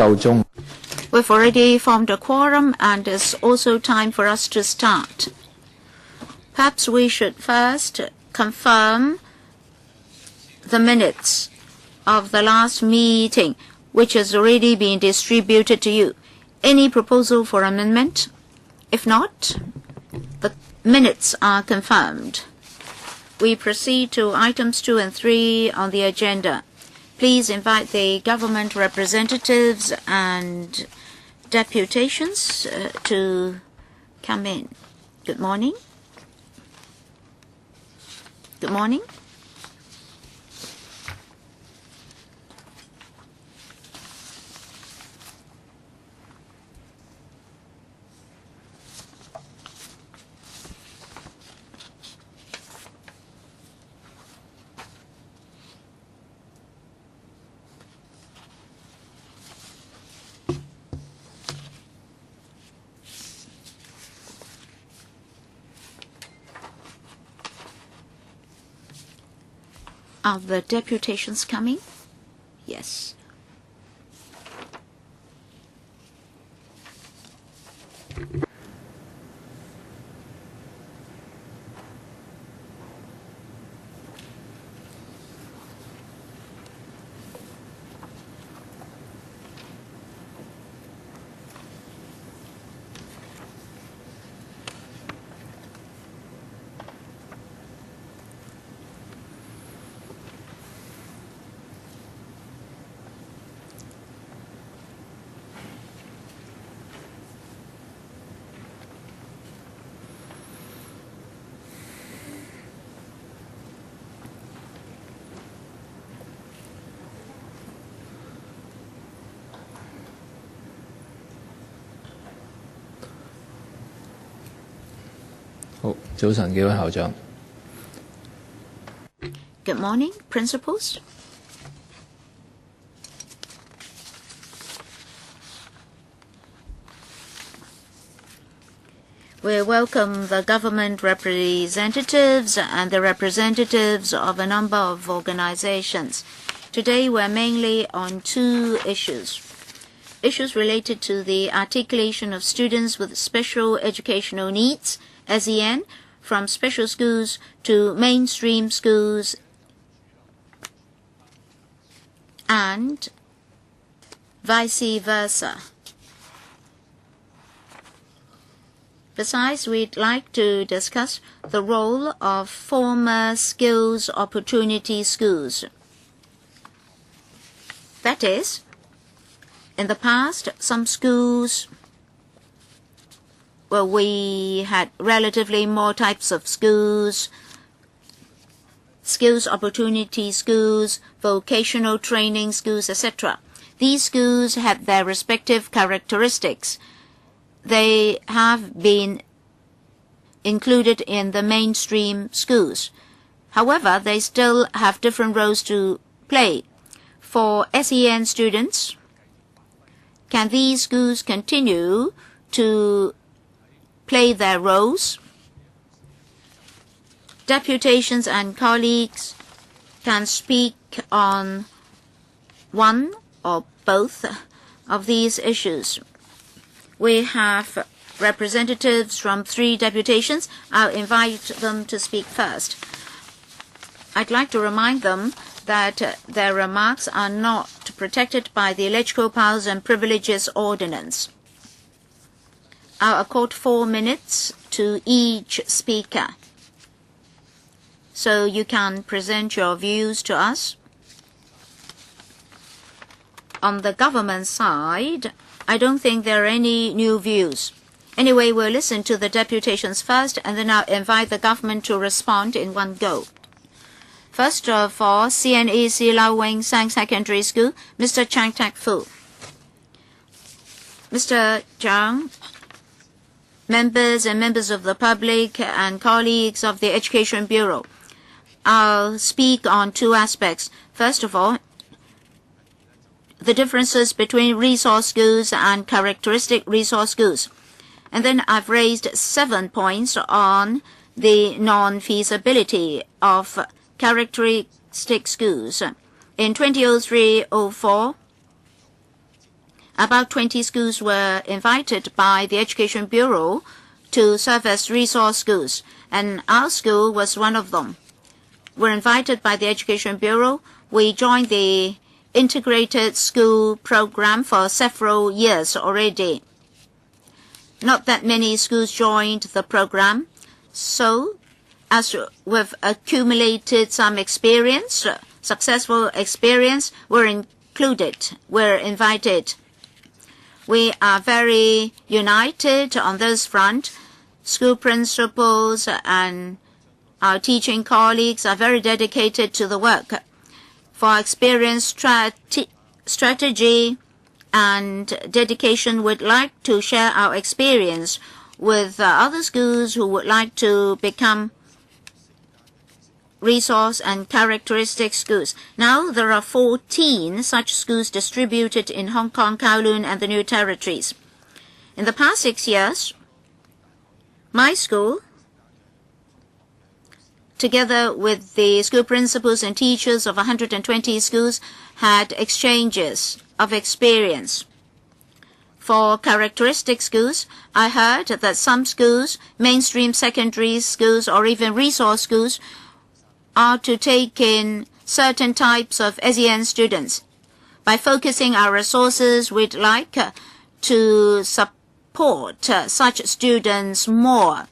夠鐘。We've already formed a quorum, and it's also time for us to start. Perhaps we should first confirm the minutes of the last meeting, which has already been distributed to you. Any proposal for amendment? If not, the minutes are confirmed. We proceed to items 2 and 3 on the agenda. Please invite the government representatives and deputations to come in. Good morning. Good morning. Are the deputations coming? Yes.好，早晨，幾位校長。Good morning, principals. We welcome the government representatives and the representatives of a number of organizations. Today we're mainly on two issues. Issues related to the articulation of students with special educational needs, SEN, from special schools to mainstream schools, and vice versa. Besides, we'd like to discuss the role of former skills opportunity schools. That is, in the past, some schools, well, we had relatively more types of schools, skills opportunity schools, vocational training schools, etc. These schools had their respective characteristics. They have been included in the mainstream schools. However, they still have different roles to play. For SEN students, can these schools continue to play their roles? Deputations and colleagues can speak on one or both of these issues. We have representatives from 3 deputations. I'll invite them to speak first. I'd like to remind them that their remarks are not protected by the Electoral Powers and Privileges Ordinance. I'll accord 4 minutes to each speaker, so you can present your views to us. On the government side, I don't think there are any new views. Anyway, we'll listen to the deputations first, and then I'll invite the government to respond in one go. First of all, CNEC Lau Wing Sang Secondary School, Mr. Chang Tak-fu. Mr. Zhang, members and members of the public and colleagues of the Education Bureau, I'll speak on 2 aspects. First of all, the differences between resource schools and characteristic resource schools. And then I've raised 7 points on the non-feasibility of characteristic schools. In 2003-04, About 20 schools were invited by the Education Bureau to serve as resource schools, and our school was one of them. We're invited by the Education Bureau. We joined the integrated school program for several years already. Not that many schools joined the program, so as we've accumulated some experience, successful experience, we're invited. We are very united on this front. School principals and our teaching colleagues are very dedicated to the work. For experience, strategy, and dedication, we'd like to share our experience with other schools who would like to become resource and characteristic schools. Now there are 14 such schools distributed in Hong Kong, Kowloon, and the New Territories. In the past 6 years, my school, together with the school principals and teachers of 120 schools, had exchanges of experience. For characteristic schools, I heard that some schools, mainstream secondary schools or even resource schools, are to take in certain types of SEN students. By focusing our resources, we'd like to support such students more.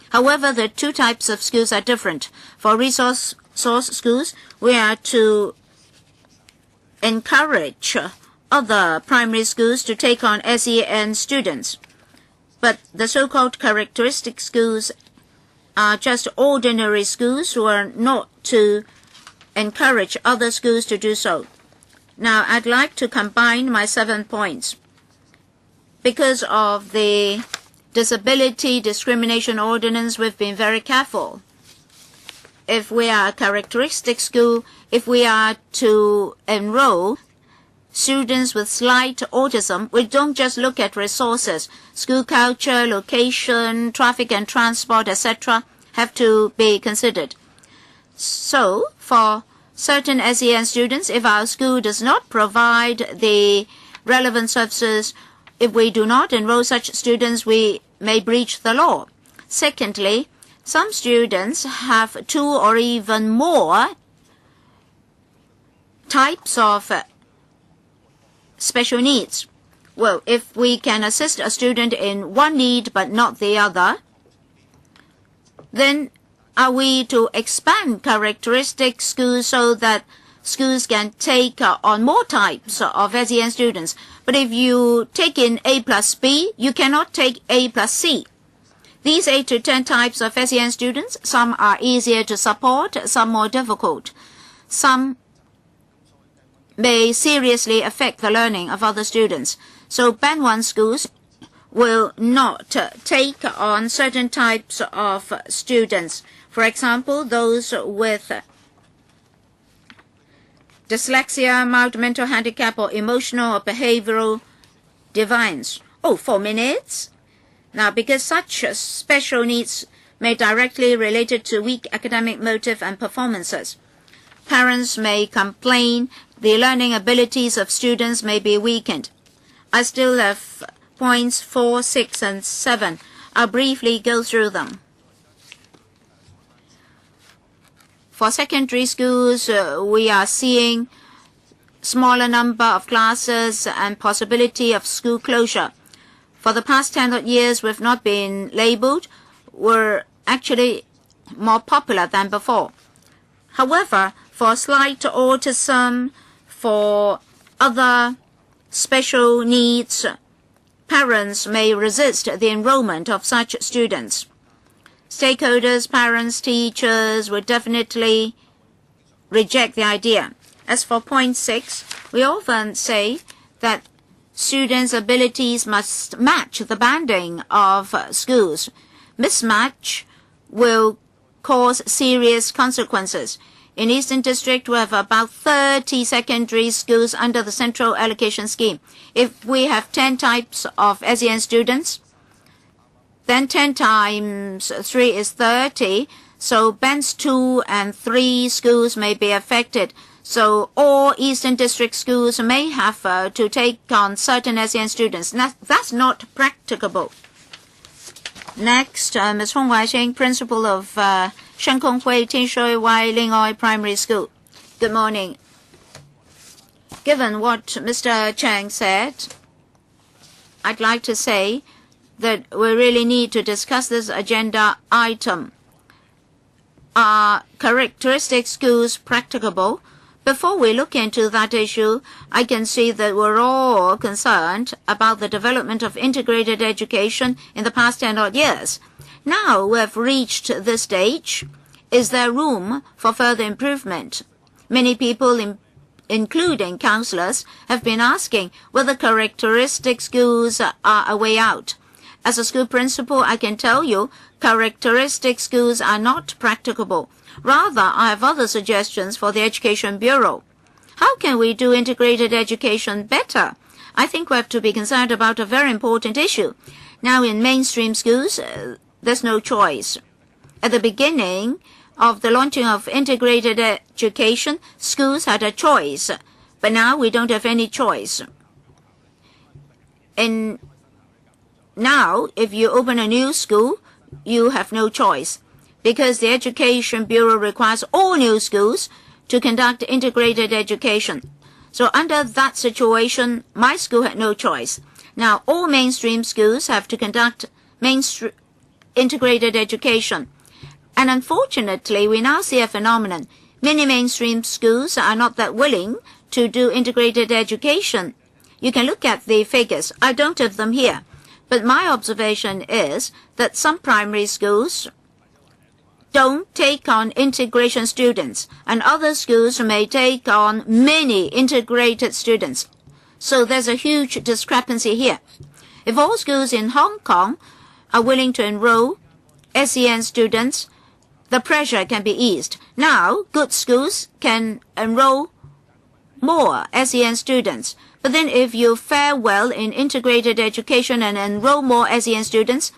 However, the two types of schools are different. For resource schools, we are to encourage other primary schools to take on SEN students. But the so-called characteristic schools are just ordinary schools who are not to encourage other schools to do so. Now, I'd like to combine my 7 points. Because of the Disability Discrimination Ordinance, we've been very careful. If we are a characteristic school, if we are to enroll students with slight autism, we don't just look at resources. School culture, location, traffic and transport, etc. have to be considered. So, for certain SEN students, if our school does not provide the relevant services, if we do not enroll such students, we may breach the law. Secondly, some students have 2 or even more types of special needs. Well, if we can assist a student in one need but not the other, then are we to expand characteristic schools so that schools can take on more types of SEN students? But if you take in A plus B, you cannot take A plus C. These 8 to 10 types of SEN students, some are easier to support, some more difficult. Some may seriously affect the learning of other students. So Band 1 schools will not take on certain types of students. For example, those with dyslexia, mild mental handicap, or emotional or behavioral deviance. 4 minutes. Now, because such special needs may directly relate to weak academic motive and performances, parents may complain the learning abilities of students may be weakened. I still have points 4, 6, and 7. I'll briefly go through them. For secondary schools, we are seeing smaller number of classes and possibility of school closure. For the past 10 years, we've not been labeled. We're actually more popular than before. However, for slight autism, for other special needs, parents may resist the enrollment of such students. Stakeholders, parents, teachers will definitely reject the idea. As for point 6, we often say that students' abilities must match the banding of schools. Mismatch will cause serious consequences. In Eastern District, we have about 30 secondary schools under the Central Allocation Scheme. If we have 10 types of SEN students, then 10 times 3 is 30. So bands 2 and 3 schools may be affected. So all Eastern District schools may have to take on certain SEN students. That's not practicable. Next, Ms. Hong Wai-Ching, principal of Shen Kong Hui Tin Shui Wai Lingoi Primary School. Good morning. Given what Mr. Chang said, I'd like to say that we really need to discuss this agenda item. Are characteristic schools practicable? Before we look into that issue, I can see that we're all concerned about the development of integrated education in the past 10 odd years. Now we have reached this stage. Is there room for further improvement? Many people, including counselors, have been asking whether characteristic schools are a way out. As a school principal, I can tell you characteristic schools are not practicable. Rather, I have other suggestions for the Education Bureau. How can we do integrated education better? I think we have to be concerned about a very important issue. Now, in mainstream schools, there's no choice. At the beginning of the launching of integrated education, schools had a choice. But now we don't have any choice. And now, if you open a new school, you have no choice, because the Education Bureau requires all new schools to conduct integrated education. So under that situation, my school had no choice. Now, all mainstream schools have to conduct integrated education. And unfortunately, we now see a phenomenon. Many mainstream schools are not that willing to do integrated education. You can look at the figures. I don't have them here. But my observation is that some primary schools don't take on integration students, and other schools may take on many integrated students. So there's a huge discrepancy here. If all schools in Hong Kong are willing to enroll SEN students, the pressure can be eased. Now, good schools can enroll more SEN students. But then if you fare well in integrated education and enroll more SEN students,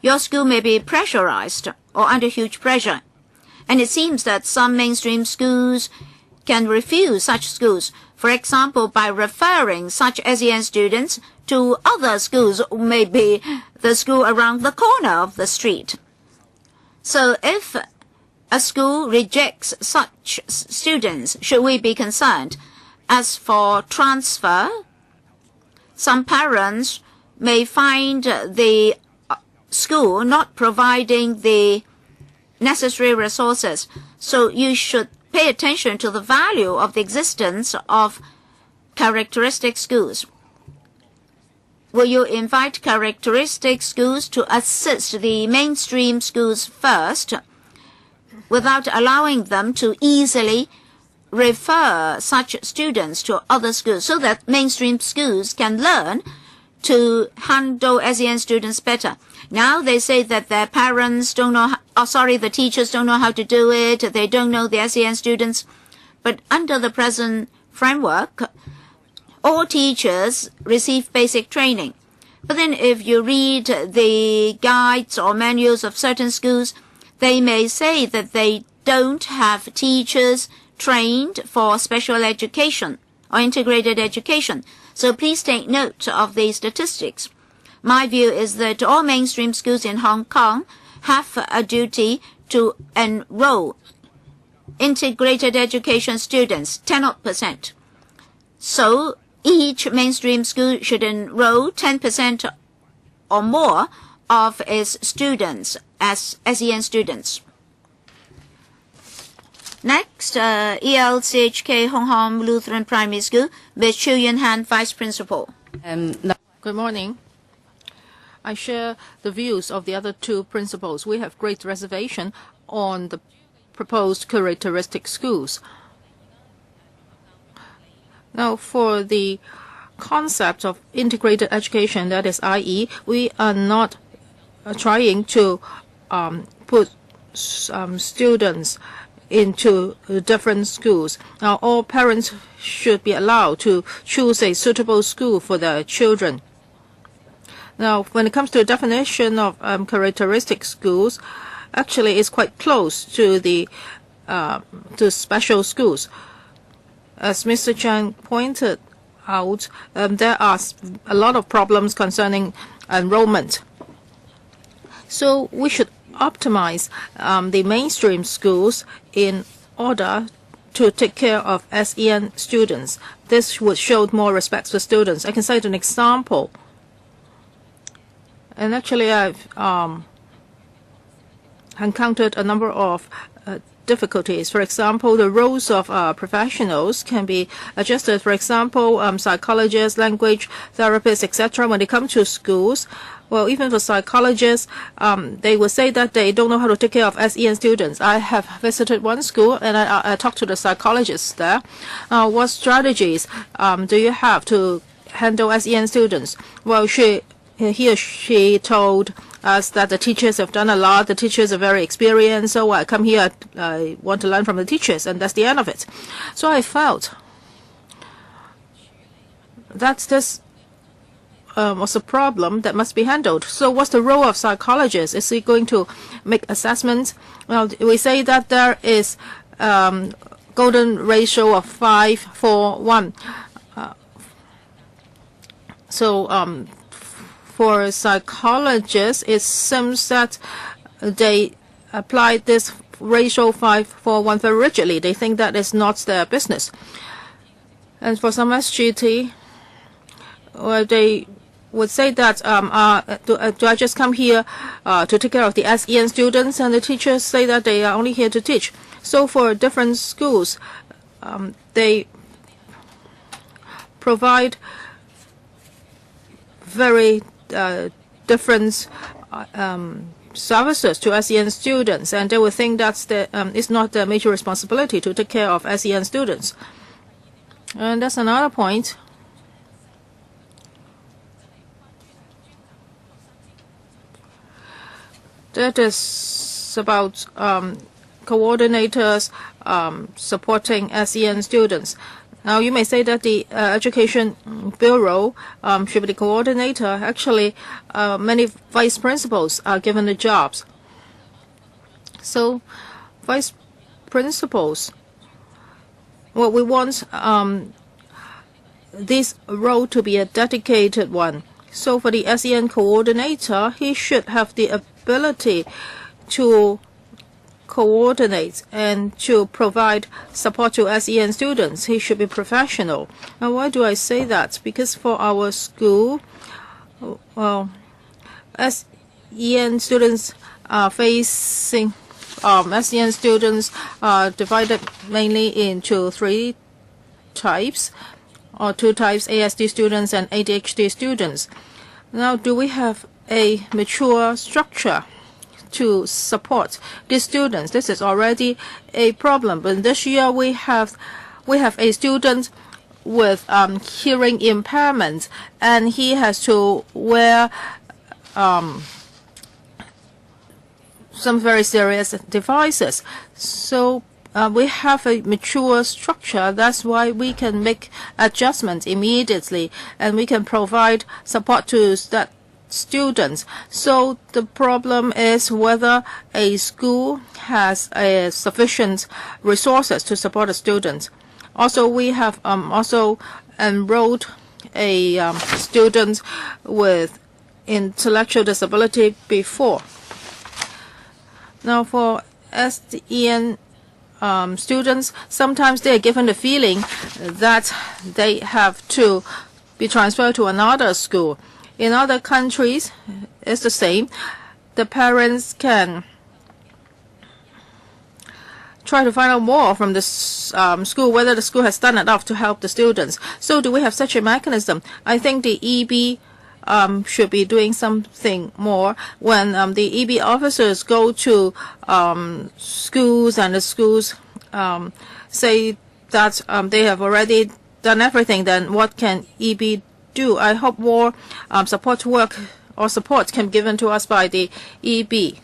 your school may be pressurized or under huge pressure. And it seems that some mainstream schools can refuse such schools, for example, by referring such SEN students to other schools, maybe the school around the corner of the street. So if a school rejects such students, should we be concerned? As for transfer, some parents may find the school not providing the necessary resources. So you should pay attention to the value of the existence of characteristic schools. Will you invite characteristic schools to assist the mainstream schools first, without allowing them to easily refer such students to other schools, so that mainstream schools can learn to handle SEN students better? Now they say that their parents don't know, the teachers don't know how to do it, they don't know the SEN students. But under the present framework, all teachers receive basic training. But then if you read the guides or manuals of certain schools, they may say that they don't have teachers trained for special education or integrated education. So please take note of these statistics. My view is that all mainstream schools in Hong Kong have a duty to enroll integrated education students, 10%. So each mainstream school should enroll 10% or more of its students as SEN students. Next, ELCHK Hong Kong Lutheran Primary School, Ms. Chu Yun Han, Vice Principal. Good morning. I share the views of the other two principals. We have great reservation on the proposed characteristic schools. Now, for the concept of integrated education, that is, i.e., we are not trying to put students into different schools. Now, all parents should be allowed to choose a suitable school for their children. Now, when it comes to the definition of characteristic schools, actually it's quite close to the to special schools. as Mr. Chang pointed out, there are a lot of problems concerning enrollment. So we should optimize the mainstream schools in order to take care of SEN students. This would show more respect for students. I can cite an example. And actually, I've encountered a number of difficulties. For example, the roles of professionals can be adjusted. For example, psychologists, language therapists, etc. When they come to schools, well, even for psychologists, they will say that they don't know how to take care of SEN students. I have visited one school and I talked to the psychologists there. What strategies do you have to handle SEN students? Well, he or she told us that the teachers have done a lot. The teachers are very experienced, so I come here, I want to learn from the teachers, and that's the end of it. So I felt that this was a problem that must be handled. So what's the role of psychologists? Is he going to make assessments? Well, we say that there is golden ratio of 5-4-1. For psychologists, it seems that they apply this ratio 5-4-1 very rigidly. They think that is not their business. And for some SGT, well, they would say that do I just come here to take care of the SEN students? And the teachers say that they are only here to teach. So for different schools, they provide very different services to SEN students, and they would think that it's not their major responsibility to take care of SEN students. And that's another point. That is about coordinators supporting SEN students. Now, you may say that the Education Bureau should be the coordinator. Actually, many vice principals are given the jobs. So, vice principals, well, we want this role to be a dedicated one. So, for the SEN coordinator, he should have the ability to coordinate and to provide support to SEN students. He should be professional. Now, why do I say that? Because for our school, well, SEN students are facing SEN students are divided mainly into 3 types, or 2 types: ASD students and ADHD students. Now, do we have a mature structure to support these students? This is already a problem. But this year we have a student with hearing impairment, and he has to wear some very serious devices. So we have a mature structure. That's why we can make adjustments immediately, and we can provide support to that students. So the problem is whether a school has sufficient resources to support the students. Also, we have also enrolled a student with intellectual disability before. Now, for SEN students, sometimes they are given the feeling that they have to be transferred to another school. In other countries, it's the same. The parents can try to find out more from the school, whether the school has done enough to help the students. So do we have such a mechanism? I think the EB should be doing something more. When the EB officers go to schools, and the schools say that they have already done everything, then what can EB do? I hope more support work or support can be given to us by the EB.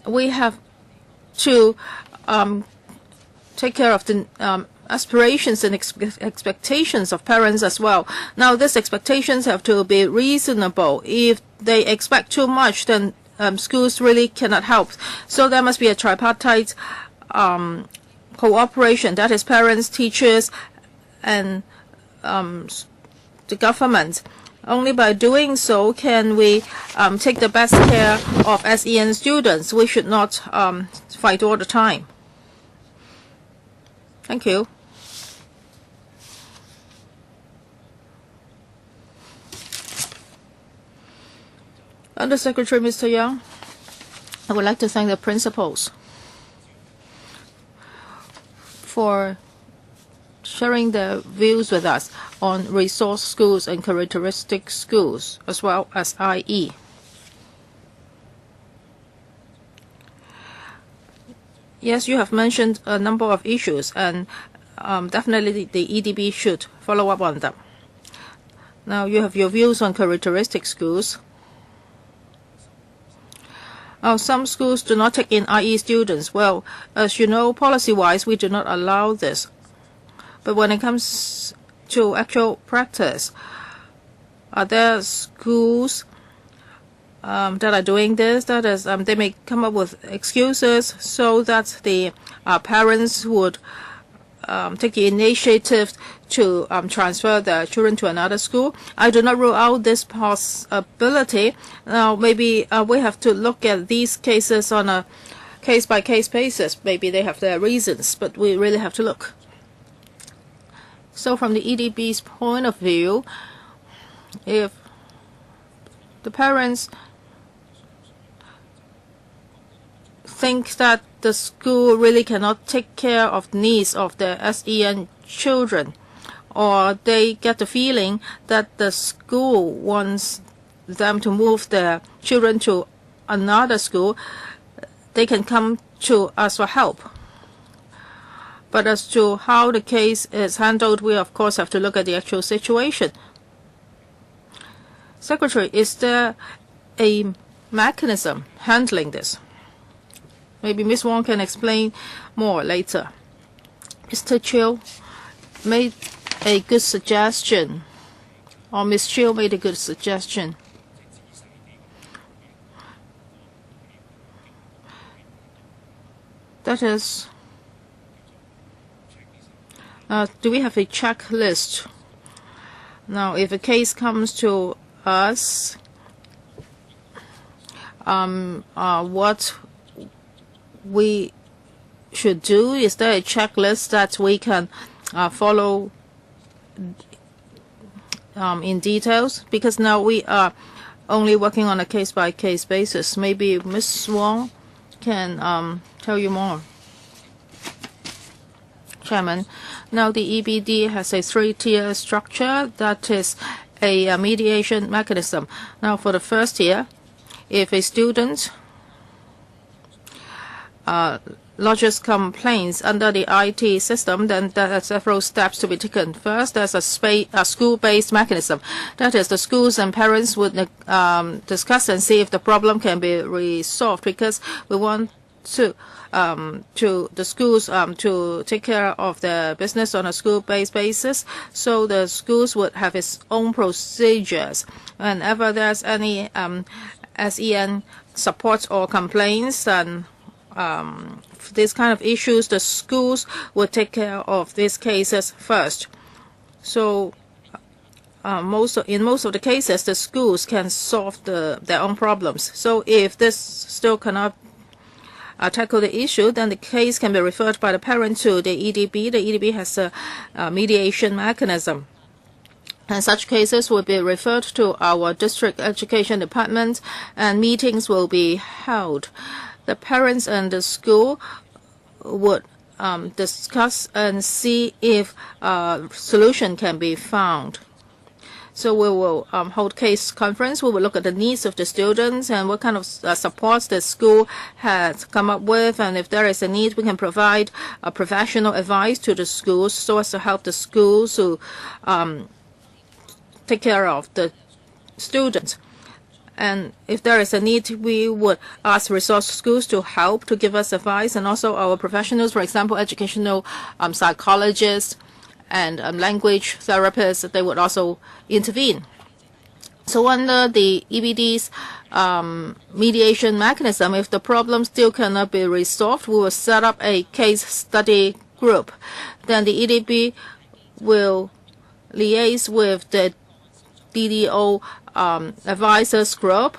We have to take care of the aspirations and expectations of parents as well. Now, these expectations have to be reasonable. If they expect too much, then schools really cannot help. So there must be a tripartite cooperation, that is parents, teachers, and the government. Only by doing so can we take the best care of SEN students. We should not fight all the time. Thank you. Undersecretary Mr. Yang, I would like to thank the principals for sharing their views with us on resource schools and characteristic schools, as well as IE. Yes, you have mentioned a number of issues, and definitely the EDB should follow up on them. Now, you have your views on characteristic schools. Some schools do not take in IE students. Well, as you know, policy-wise, we do not allow this. But when it comes to actual practice, are there schools that are doing this? That is, they may come up with excuses so that the parents would take the initiative to transfer their children to another school. I do not rule out this possibility. Now, maybe we have to look at these cases on a case-by-case basis. Maybe they have their reasons, but we really have to look. So from the EDB's point of view, if the parents think that the school really cannot take care of the needs of the SEN children, or they get the feeling that the school wants them to move their children to another school, they can come to us for help. But as to how the case is handled, we of course have to look at the actual situation. Secretary, is there a mechanism handling this? Maybe Ms. Wong can explain more later. Mr. Chiu made a good suggestion, or Ms. Chiu made a good suggestion. That is, do we have a checklist? Now, if a case comes to us, what we should do? Is there a checklist that we can follow in details? Because now we are only working on a case-by-case basis. Maybe Ms. Wong can tell you more. Chairman, now the EBD has a three-tier structure that is a mediation mechanism. Now for the first tier, if a student lodges complaints under the IT system, then there are several steps to be taken. First, there's a school-based mechanism. That is, the schools and parents would discuss and see if the problem can be resolved, because we want to the schools to take care of their business on a school-based basis. So the schools would have its own procedures. Whenever there's any SEN support or complaints, and these kind of issues, the schools would take care of these cases first. So in most of the cases, the schools can solve their own problems. So if this still cannot tackle the issue, then the case can be referred by the parent to the EDB. The EDB has a mediation mechanism, and such cases will be referred to our district education department, and meetings will be held. The parents and the school would discuss and see if a solution can be found. So we will hold case conference. We will look at the needs of the students and what kind of supports the school has come up with. And if there is a need, we can provide professional advice to the schools so as to help the schools to take care of the students. And if there is a need, we would ask resource schools to help, to give us advice, and also our professionals, for example, educational psychologists and language therapists, they would also intervene. So under the EBD's mediation mechanism, if the problem still cannot be resolved, we will set up a case study group. Then the EDB will liaise with the DDO advisors group.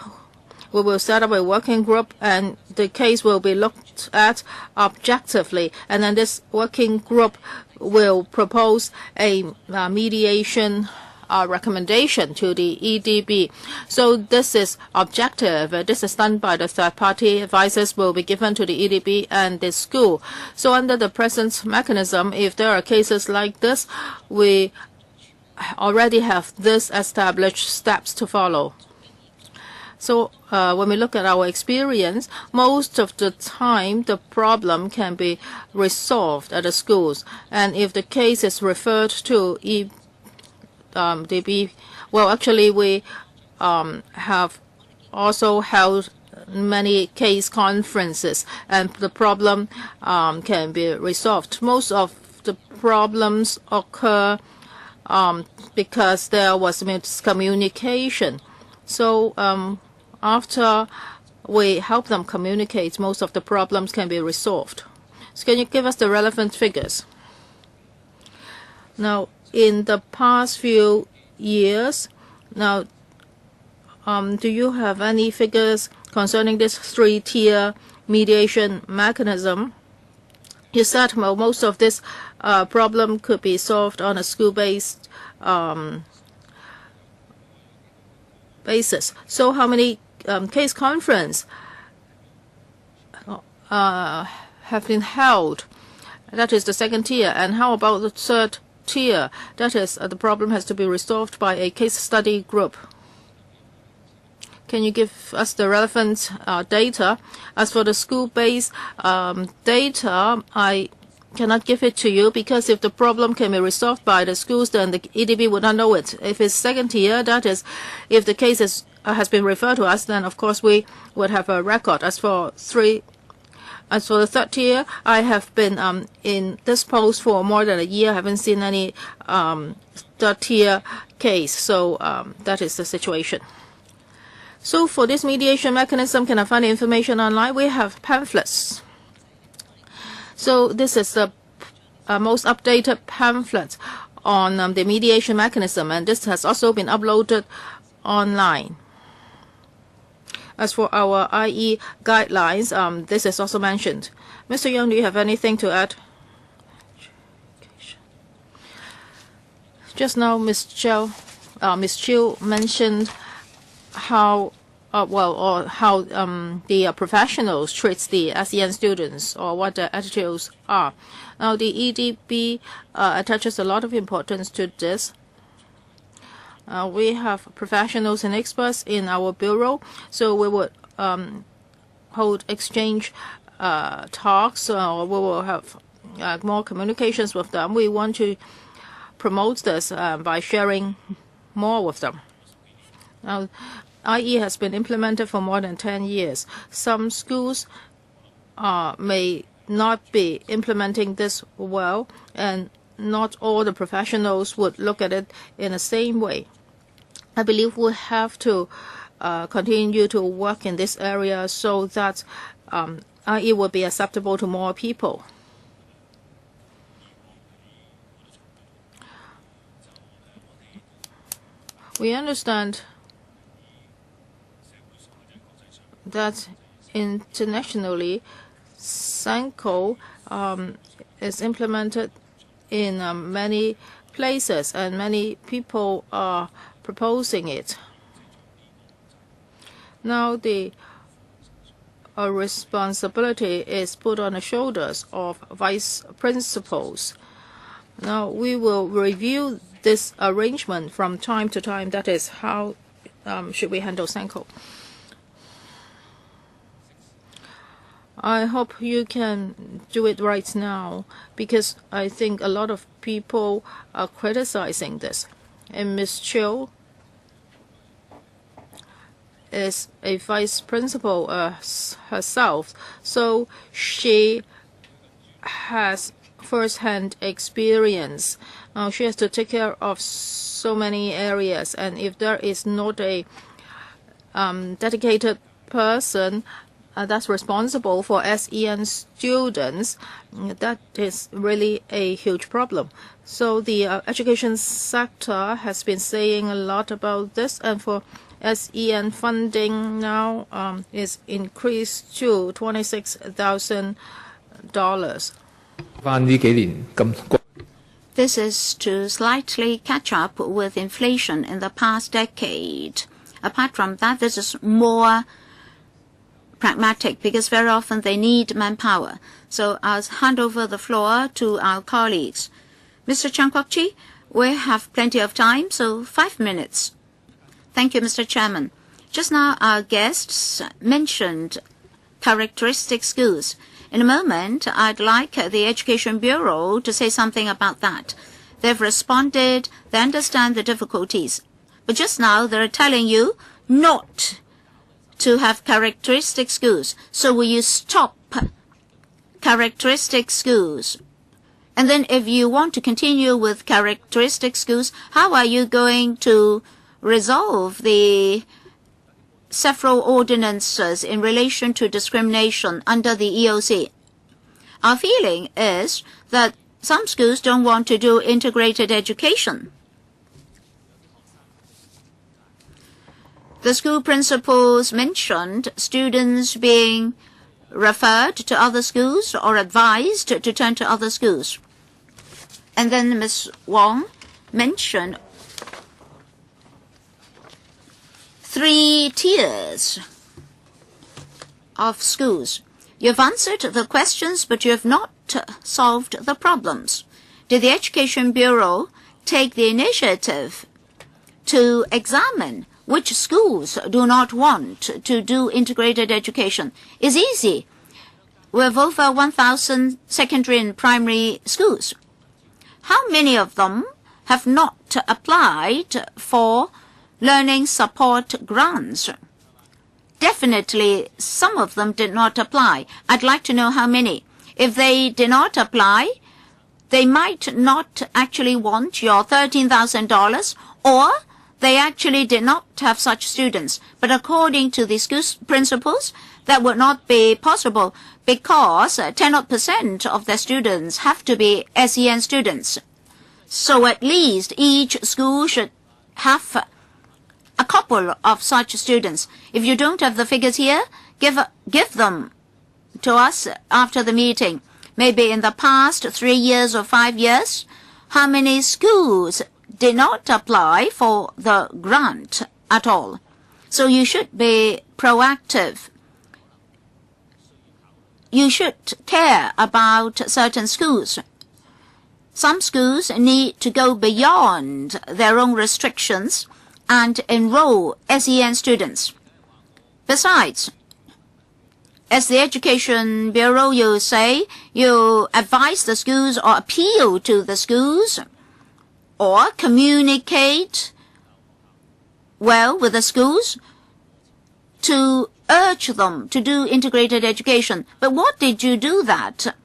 We will set up a working group, and the case will be looked at objectively. And then this working group will propose a mediation recommendation to the EDB. So this is objective. This is done by the third-party advisors, will be given to the EDB and the school. So under the present mechanism, if there are cases like this, we already have this established steps to follow. So when we look at our experience, most of the time the problem can be resolved at the schools. And if the case is referred to EDB, well, actually we have also held many case conferences, and the problem can be resolved. Most of the problems occur because there was miscommunication. So after we help them communicate, most of the problems can be resolved. So can you give us the relevant figures? Now, in the past few years, now, do you have any figures concerning this three-tier mediation mechanism? You said, well, most of this problem could be solved on a school-based basis. So how many case conference have been held? That is the second tier. And how about the third tier? That is, the problem has to be resolved by a case study group. Can you give us the relevant data? As for the school-based data, I cannot give it to you, because if the problem can be resolved by the schools, then the EDB would not know it. If it's second tier, that is, if the case has been referred to us, then of course we would have a record. As for the third tier, I have been in this post for more than a year. I haven't seen any third tier case. So that is the situation. So for this mediation mechanism, can I find the information online? We have pamphlets. So this is the most updated pamphlet on the mediation mechanism, and this has also been uploaded online. As for our IE guidelines, this is also mentioned. Mr. Young, do you have anything to add? Just now, Ms. Chiu mentioned how the professionals treat the SEN students, or what their attitudes are. Now, the EDB attaches a lot of importance to this. We have professionals and experts in our bureau, so we would hold exchange talks, or we will have more communications with them. We want to promote this by sharing more with them. Now, IE has been implemented for more than 10 years. Some schools may not be implementing this well, and not all the professionals would look at it in the same way. I believe we have to continue to work in this area so that IE will be acceptable to more people. We understand that internationally, SENCO is implemented in many places, and many people are proposing it. Now the responsibility is put on the shoulders of vice principals. Now we will review this arrangement from time to time. That is how should we handle SENCO. I hope you can do it right now, because I think a lot of people are criticizing this. And Ms. Chiu is a vice principal herself, so she has first-hand experience. She has to take care of so many areas, and if there is not a dedicated person that's responsible for SEN students, that is really a huge problem. So the education sector has been saying a lot about this, and for SEN funding now is increased to $26,000. This is to slightly catch up with inflation in the past decade. Apart from that, this is more pragmatic because very often they need manpower. So I'll hand over the floor to our colleagues. Mr. Chan Kwok-chi, we have plenty of time, so 5 minutes. Thank you, Mr. Chairman. Just now, our guests mentioned characteristic schools. In a moment, I'd like the Education Bureau to say something about that. They've responded, they understand the difficulties. But just now, they're telling you not to have characteristic schools. So will you stop characteristic schools? And then if you want to continue with characteristic schools, how are you going to resolve the several ordinances in relation to discrimination under the EOC? Our feeling is that some schools don't want to do integrated education. The school principals mentioned students being referred to other schools or advised to turn to other schools. And then Ms. Wong mentioned 3 tiers of schools. You've answered the questions, but you have not solved the problems. Did the Education Bureau take the initiative to examine which schools do not want to do integrated education? It's easy. We have over 1,000 secondary and primary schools. How many of them have not applied for learning support grants? Definitely, some of them did not apply. I'd like to know how many. If they did not apply, they might not actually want your $13,000, or they actually did not have such students. But according to the school principals, that would not be possible because 10% of their students have to be SEN students. So at least each school should have a couple of such students. If you don't have the figures here, give them to us after the meeting. Maybe in the past 3 years or 5 years, how many schools did not apply for the grant at all? So you should be proactive. You should care about certain schools. Some schools need to go beyond their own restrictions and enroll SEN students. Besides, as the Education Bureau, you say you advise the schools or appeal to the schools or communicate well with the schools to urge them to do integrated education. But what did you do that?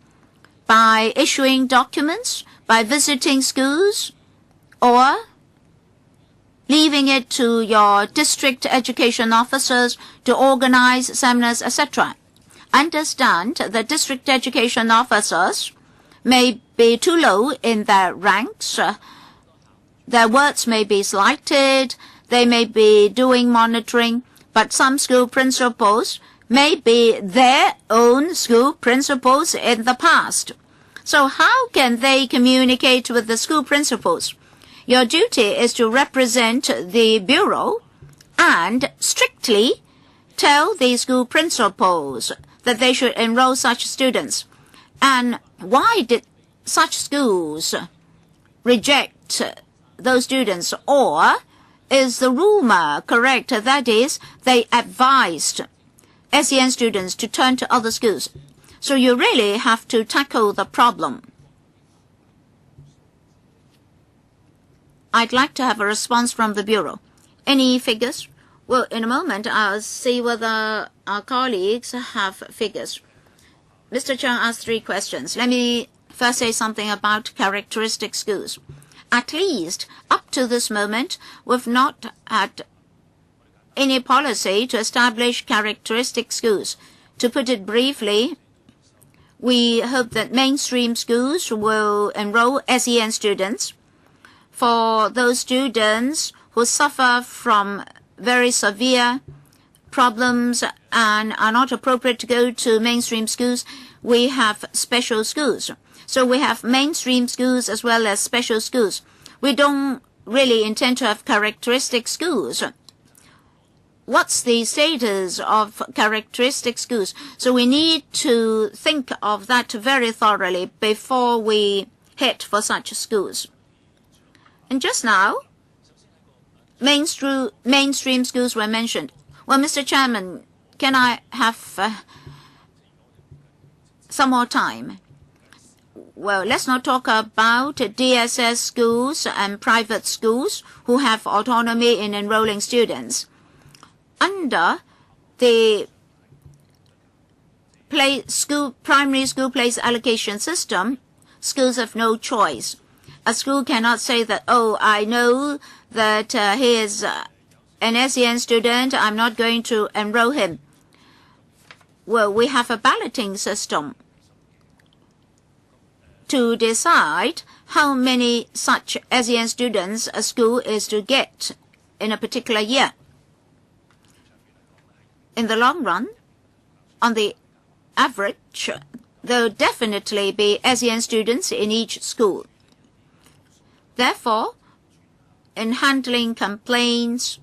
By issuing documents, by visiting schools, or leaving it to your district education officers to organize seminars, etc. Understand that district education officers may be too low in their ranks. Their words may be slighted. They may be doing monitoring. But some school principals may be their own school principals in the past. So how can they communicate with the school principals? Your duty is to represent the Bureau and strictly tell the school principals that they should enroll such students. And why did such schools reject those students? Or is the rumor correct? That is, they advised SEN students to turn to other schools. So you really have to tackle the problem. I'd like to have a response from the Bureau. Any figures? Well, in a moment, I'll see whether our colleagues have figures. Mr. Chung asked 3 questions. Let me first say something about characteristic schools. At least, up to this moment, we've not had any policy to establish characteristic schools. To put it briefly, we hope that mainstream schools will enroll SEN students. For those students who suffer from very severe problems and are not appropriate to go to mainstream schools, we have special schools. So we have mainstream schools as well as special schools. We don't really intend to have characteristic schools. What's the status of characteristic schools? So we need to think of that very thoroughly before we head for such schools. And just now, mainstream schools were mentioned. Well, Mr. Chairman, can I have some more time? Well, let's not talk about DSS schools and private schools who have autonomy in enrolling students. Under the primary school place allocation system, schools have no choice. A school cannot say that, oh, I know that he is an SEN student, I'm not going to enroll him. Well, we have a balloting system to decide how many such SEN students a school is to get in a particular year. In the long run, on the average, there will definitely be SEN students in each school. Therefore, in handling complaints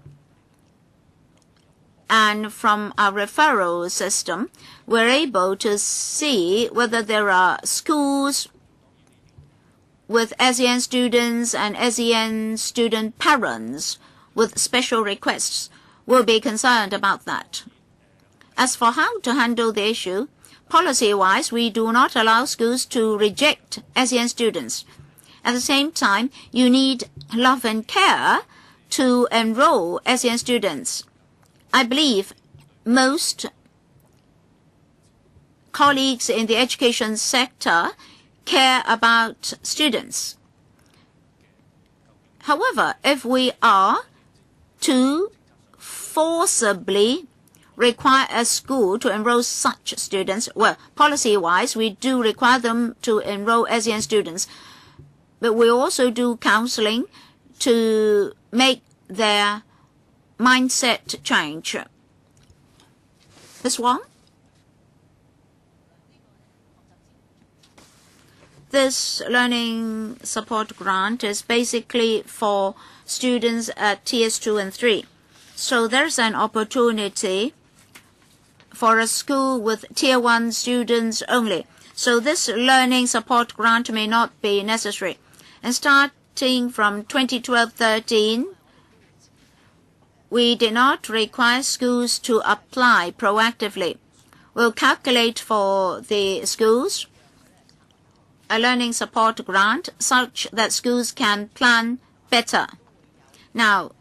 and from our referral system, we're able to see whether there are schools with SEN students and SEN student parents with special requests. We'll be concerned about that. As for how to handle the issue, policy-wise, we do not allow schools to reject SEN students. At the same time, you need love and care to enroll SEN students. I believe most colleagues in the education sector care about students. However, if we are to forcibly require a school to enroll such students, well, policy-wise, we do require them to enroll SEN students, but we also do counseling to make their mindset change. Ms. Wong? This learning support grant is basically for students at Tiers 2 and 3. So there's an opportunity for a school with Tier 1 students only. So this learning support grant may not be necessary. And starting from 2012-13, we did not require schools to apply proactively. We'll calculate for the schools a learning support grant such that schools can plan better. Now,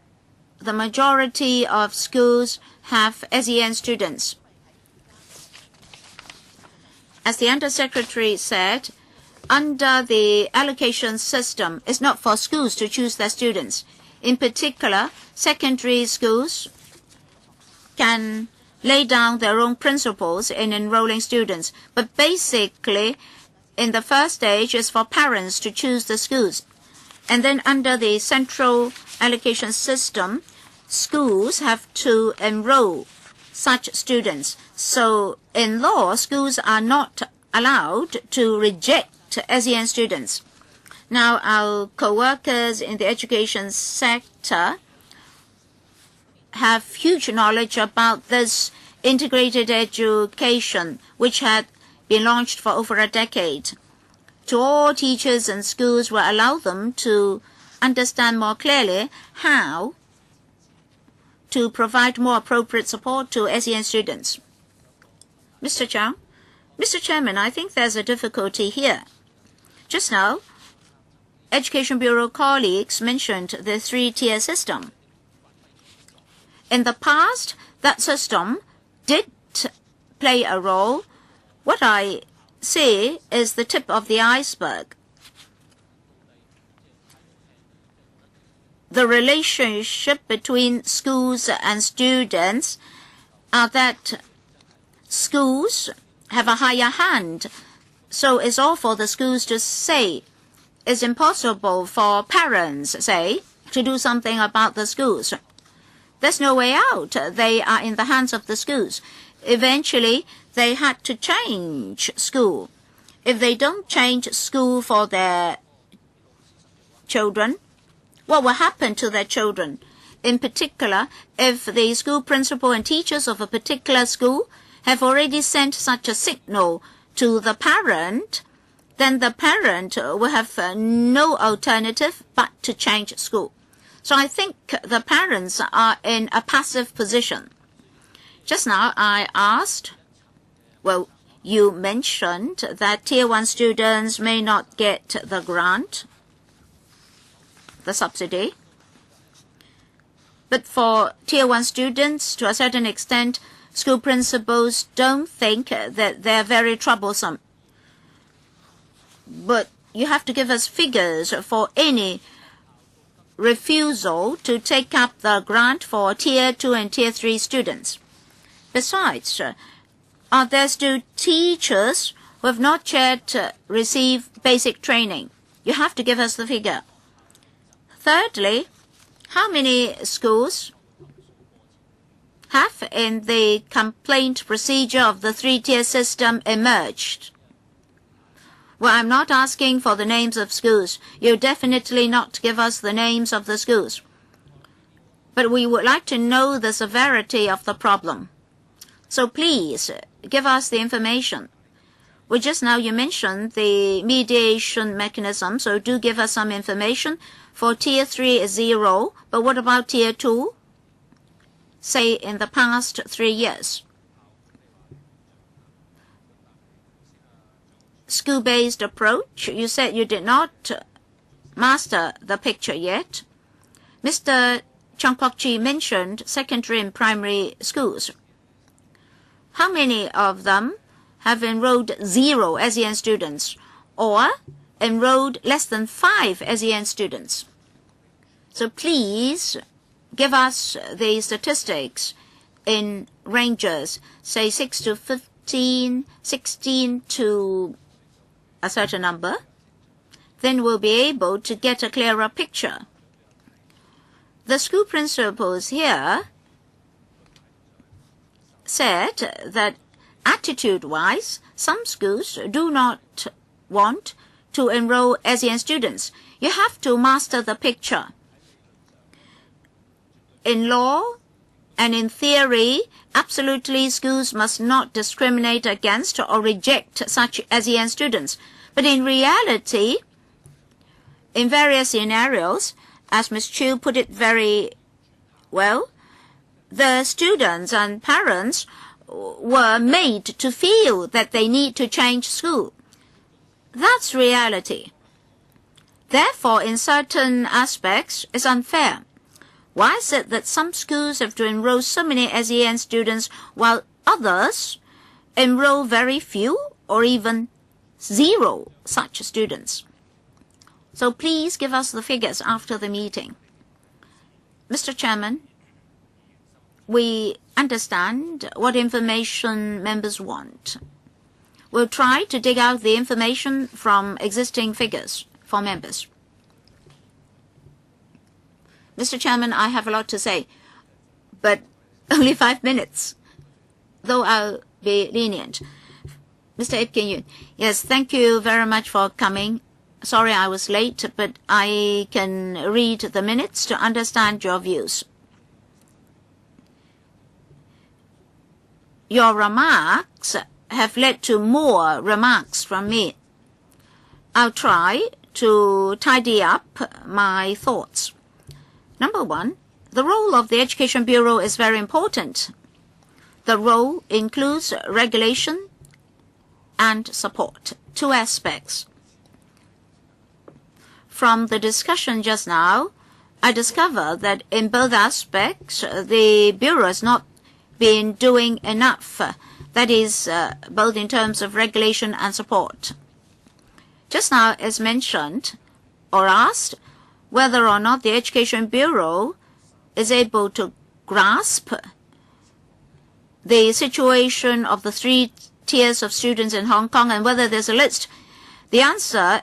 the majority of schools have SEN students. As the Undersecretary said, under the allocation system, it's not for schools to choose their students. In particular, secondary schools can lay down their own principles in enrolling students. But basically, in the first stage, it's for parents to choose the schools. And then under the central allocation system, schools have to enroll such students. So in law, schools are not allowed to reject SEN students. Now, our co-workers in the education sector have huge knowledge about this integrated education, which had been launched for over a decade. To all teachers and schools, will allow them to understand more clearly how to provide more appropriate support to SEN students. Mr. Chang? Mr. Chairman, I think there's a difficulty here. Just now, Education Bureau colleagues mentioned the three-tier system. In the past, that system did play a role. What I see is the tip of the iceberg. The relationship between schools and students are that schools have a higher hand. So it's all for the schools to say. It's impossible for parents, say, to do something about the schools. There's no way out. They are in the hands of the schools. Eventually, they had to change school. If they don't change school for their children, what will happen to their children? In particular, if the school principal and teachers of a particular school have already sent such a signal to the parent, then the parent will have no alternative but to change school. So I think the parents are in a passive position. Just now I asked, well, you mentioned that Tier 1 students may not get the grant, the subsidy. But for Tier 1 students, to a certain extent, school principals don't think that they're very troublesome. But you have to give us figures for any refusal to take up the grant for Tier 2 and Tier 3 students. Besides, are there still teachers who have not yet received basic training? You have to give us the figure. Thirdly, how many schools have in the complaint procedure of the 3-tier system emerged? Well, I'm not asking for the names of schools. You definitely not give us the names of the schools. But we would like to know the severity of the problem. So please, give us the information. Well, just now you mentioned the mediation mechanism, so do give us some information. For Tier 3 is 0, but what about Tier 2? Say in the past 3 years. School-based approach, you said you did not master the picture yet. Mr. Chung Kwok-chi mentioned secondary and primary schools. How many of them have enrolled 0 SEN students or enrolled less than 5 SEN students? So please give us the statistics in ranges, say 6 to 15, 16 to a certain number. Then we'll be able to get a clearer picture. The school principals here said that attitude-wise, some schools do not want to enroll SEN students. You have to master the picture. In law and in theory, absolutely schools must not discriminate against or reject such SEN students. But in reality, in various scenarios, as Ms. Chu put it very well, the students and parents were made to feel that they need to change school. That's reality. Therefore, in certain aspects, it's unfair. Why is it that some schools have to enroll so many SEN students while others enroll very few or even 0 such students? So please give us the figures after the meeting. Mr. Chairman, we understand what information members want. We'll try to dig out the information from existing figures for members. Mr. Chairman, I have a lot to say, but only 5 minutes, though I'll be lenient. Mr. Ip Kim-yun, yes, thank you very much for coming. Sorry I was late, but I can read the minutes to understand your views. Your remarks have led to more remarks from me. I'll try to tidy up my thoughts. Number 1, the role of the Education Bureau is very important. The role includes regulation and support, 2 aspects. From the discussion just now, I discovered that in both aspects, the Bureau has not been doing enough. That is, both in terms of regulation and support. Just now, as mentioned or asked, whether or not the Education Bureau is able to grasp the situation of the 3 tiers of students in Hong Kong and whether there's a list. The answer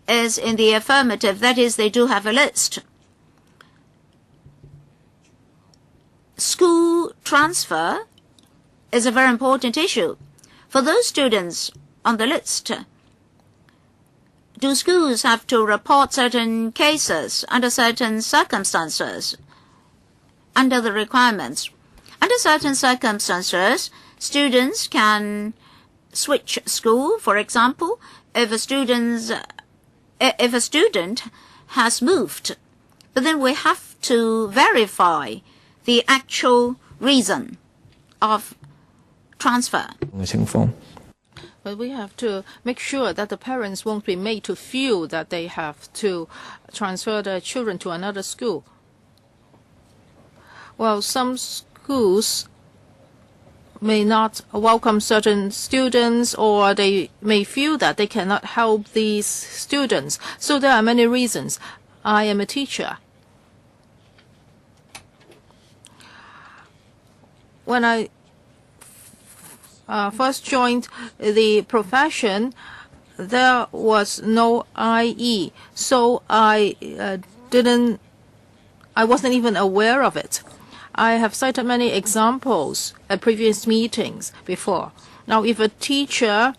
is in the affirmative. That is, they do have a list. School transfer is a very important issue. For those students on the list, do schools have to report certain cases under certain circumstances, under the requirements? Under certain circumstances, students can switch school. For example, if a student has moved, but then we have to verify the actual reason of transfer. 嘅情況。 But we have to make sure that the parents won't be made to feel that they have to transfer their children to another school. Well, some schools may not welcome certain students, or they may feel that they cannot help these students. So there are many reasons. I am a teacher. When I first joined the profession, there was no IE, so I wasn't even aware of it. I have cited many examples at previous meetings before. Now, if a teacher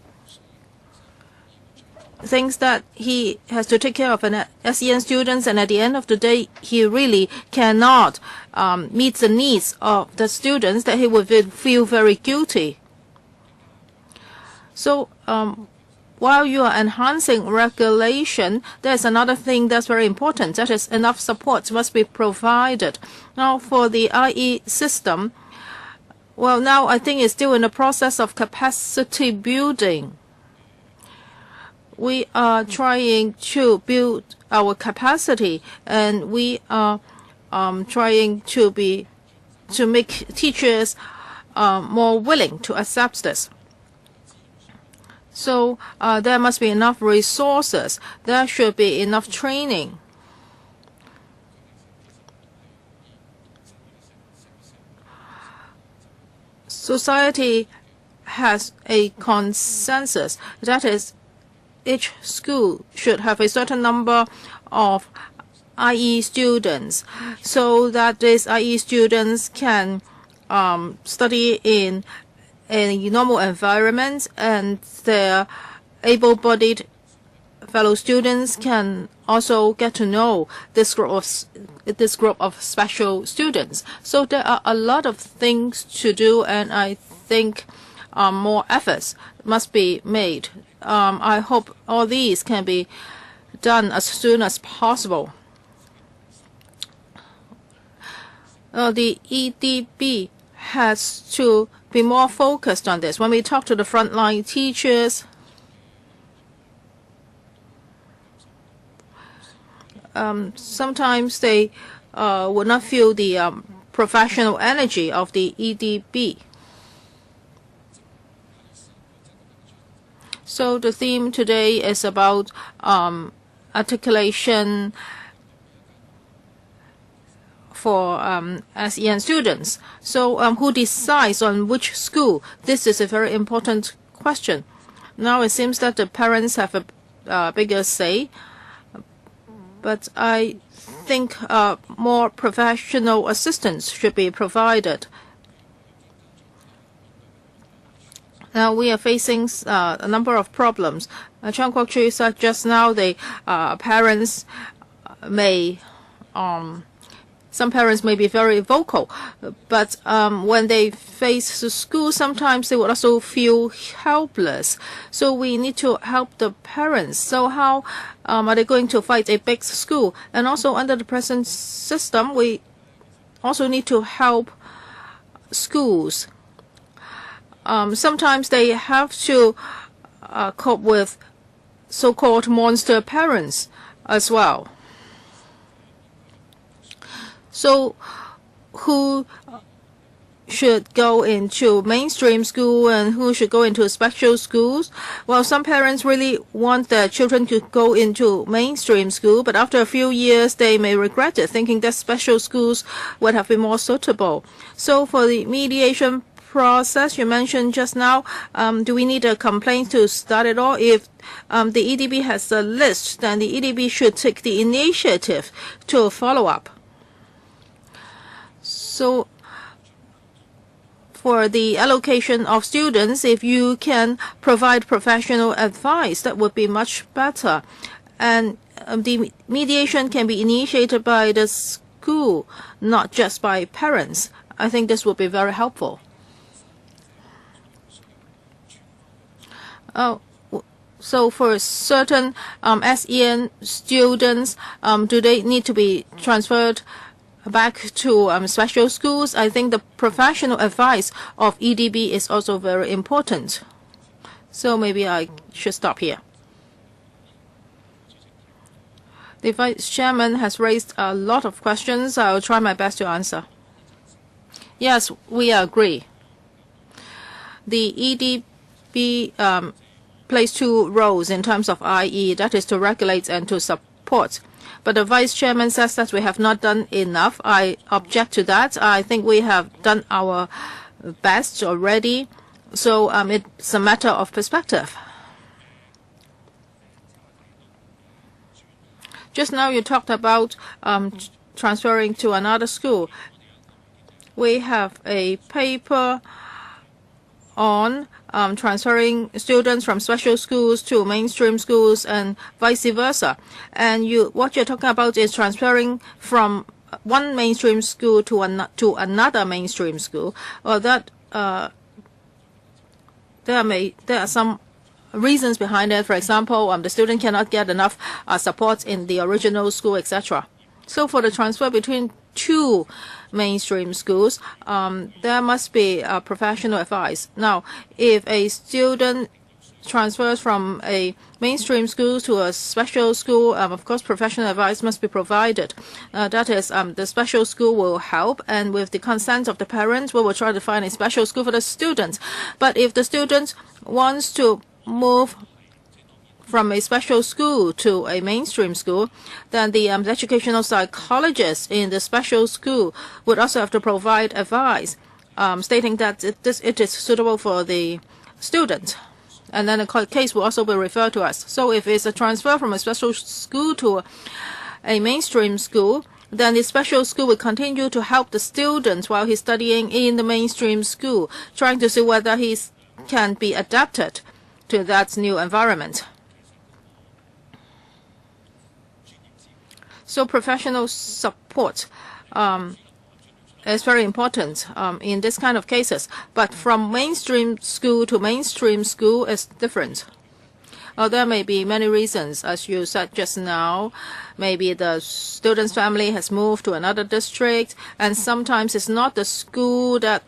thinks that he has to take care of an SEN students, and at the end of the day he really cannot meet the needs of the students, that he would feel very guilty. So while you are enhancing regulation, there's another thing that's very important. That is, enough support must be provided. Now, for the IE system, well, now I think it's still in the process of capacity building. We are trying to build our capacity, and we are trying to make teachers more willing to accept this. So there must be enough resources. There should be enough training. Society has a consensus. That is, each school should have a certain number of IE students, so that these IE students can study in a normal environment, and their able-bodied fellow students can also get to know this group of special students. So there are a lot of things to do, and I think more efforts must be made. I hope all these can be done as soon as possible. The EDB has to be more focused on this. When we talk to the frontline teachers, sometimes they would not feel the professional energy of the EDB. So the theme today is about articulation for SEN students. So who decides on which school? This is a very important question. Now it seems that the parents have a bigger say, but I think more professional assistance should be provided. Now we are facing a number of problems. Chang Kwok-Chu said just now the parents may some parents may be very vocal, but when they face the school, sometimes they would also feel helpless. So we need to help the parents. So how are they going to fight a big school? And also under the present system, we also need to help schools. Sometimes they have to cope with so-called monster parents as well. So who should go into mainstream school and who should go into special schools. Well, some parents really want their children to go into mainstream school, but after a few years they may regret it, thinking that special schools would have been more suitable. So for the mediation process you mentioned just now, do we need a complaint to start it all? If the EDB has a list, then the EDB should take the initiative to follow up. So for the allocation of students, if you can provide professional advice, that would be much better. And the mediation can be initiated by the school, not just by parents. I think this would be very helpful. So for certain SEN students, do they need to be transferred back to special schools? I think the professional advice of EDB is also very important. So maybe I should stop here. The Vice Chairman has raised a lot of questions. I'll try my best to answer. Yes, we agree. The EDB plays two roles in terms of IE, that is to regulate and to support. But the Vice Chairman says that we have not done enough. I object to that. I think we have done our best already. So it's a matter of perspective. Just now you talked about transferring to another school. We have a paper on transferring students from special schools to mainstream schools and vice versa. And what you're talking about is transferring from one mainstream school to another mainstream school. Or that there are some reasons behind it. For example, the student cannot get enough support in the original school, etc. So for the transfer between two mainstream schools, there must be professional advice. Now, if a student transfers from a mainstream school to a special school, of course, professional advice must be provided. That is, the special school will help, and with the consent of the parents, we will try to find a special school for the students. But if the student wants to move from a special school to a mainstream school, then the educational psychologist in the special school would also have to provide advice, stating that it is suitable for the student. And then the case will also be referred to us. So if it's a transfer from a special school to a mainstream school, then the special school will continue to help the student while he's studying in the mainstream school, trying to see whether he can be adapted to that new environment. So professional support is very important in this kind of cases. But from mainstream school to mainstream school is different. There may be many reasons, as you said just now. Maybe the student's family has moved to another district, and sometimes it's not the school that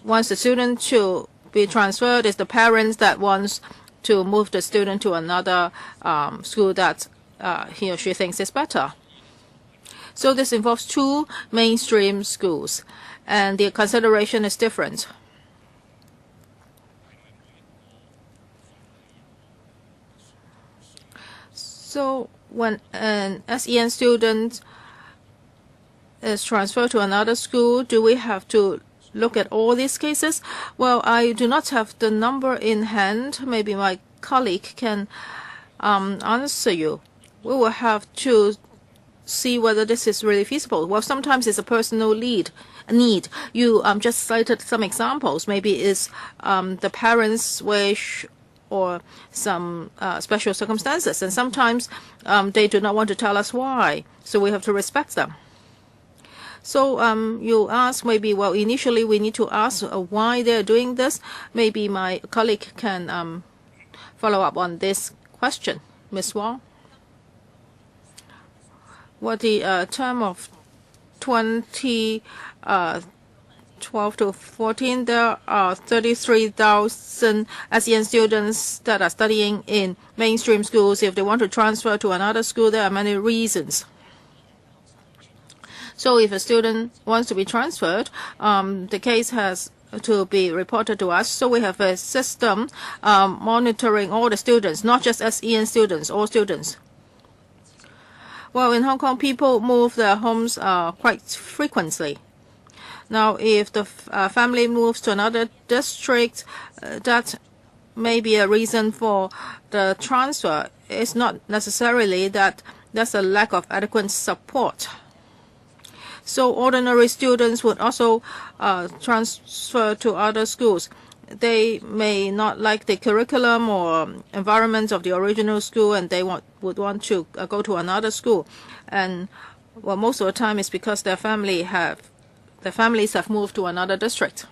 wants the student to be transferred. It's the parents that wants to move the student to another school that he or she thinks is better. So this involves two mainstream schools, and the consideration is different. So when an SEN student is transferred to another school, do we have to look at all these cases? Well, I do not have the number in hand. Maybe my colleague can answer you. We will have to see whether this is really feasible. Well, sometimes it's a personal need. You just cited some examples. Maybe it's the parents' wish or some special circumstances. And sometimes they do not want to tell us why. So we have to respect them. So you ask maybe, well, initially we need to ask why they're doing this. Maybe my colleague can follow up on this question. Ms. Wong? Well, the term of 2012 to 14, there are 33,000 SEN students that are studying in mainstream schools. If they want to transfer to another school, there are many reasons. So if a student wants to be transferred, the case has to be reported to us. So we have a system monitoring all the students, not just SEN students, all students. Well, in Hong Kong, people move their homes quite frequently. Now, if the family moves to another district, that may be a reason for the transfer. It's not necessarily that there's a lack of adequate support. So ordinary students would also transfer to other schools. They may not like the curriculum or environment of the original school, and they would want to go to another school. And well, most of the time it's because their families have moved to another district.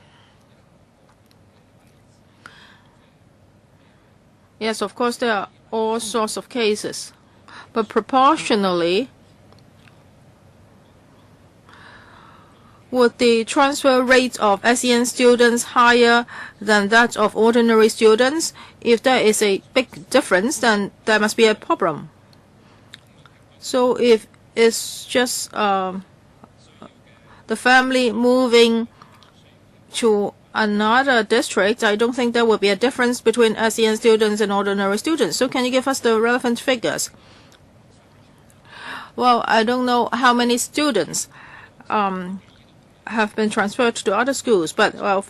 Yes, of course, there are all sorts of cases, but proportionally, would the transfer rate of SEN students higher than that of ordinary students? If there is a big difference, then there must be a problem. So if it's just the family moving to another district, I don't think there will be a difference between SEN students and ordinary students. So can you give us the relevant figures? Well, I don't know how many students have been transferred to other schools, but well,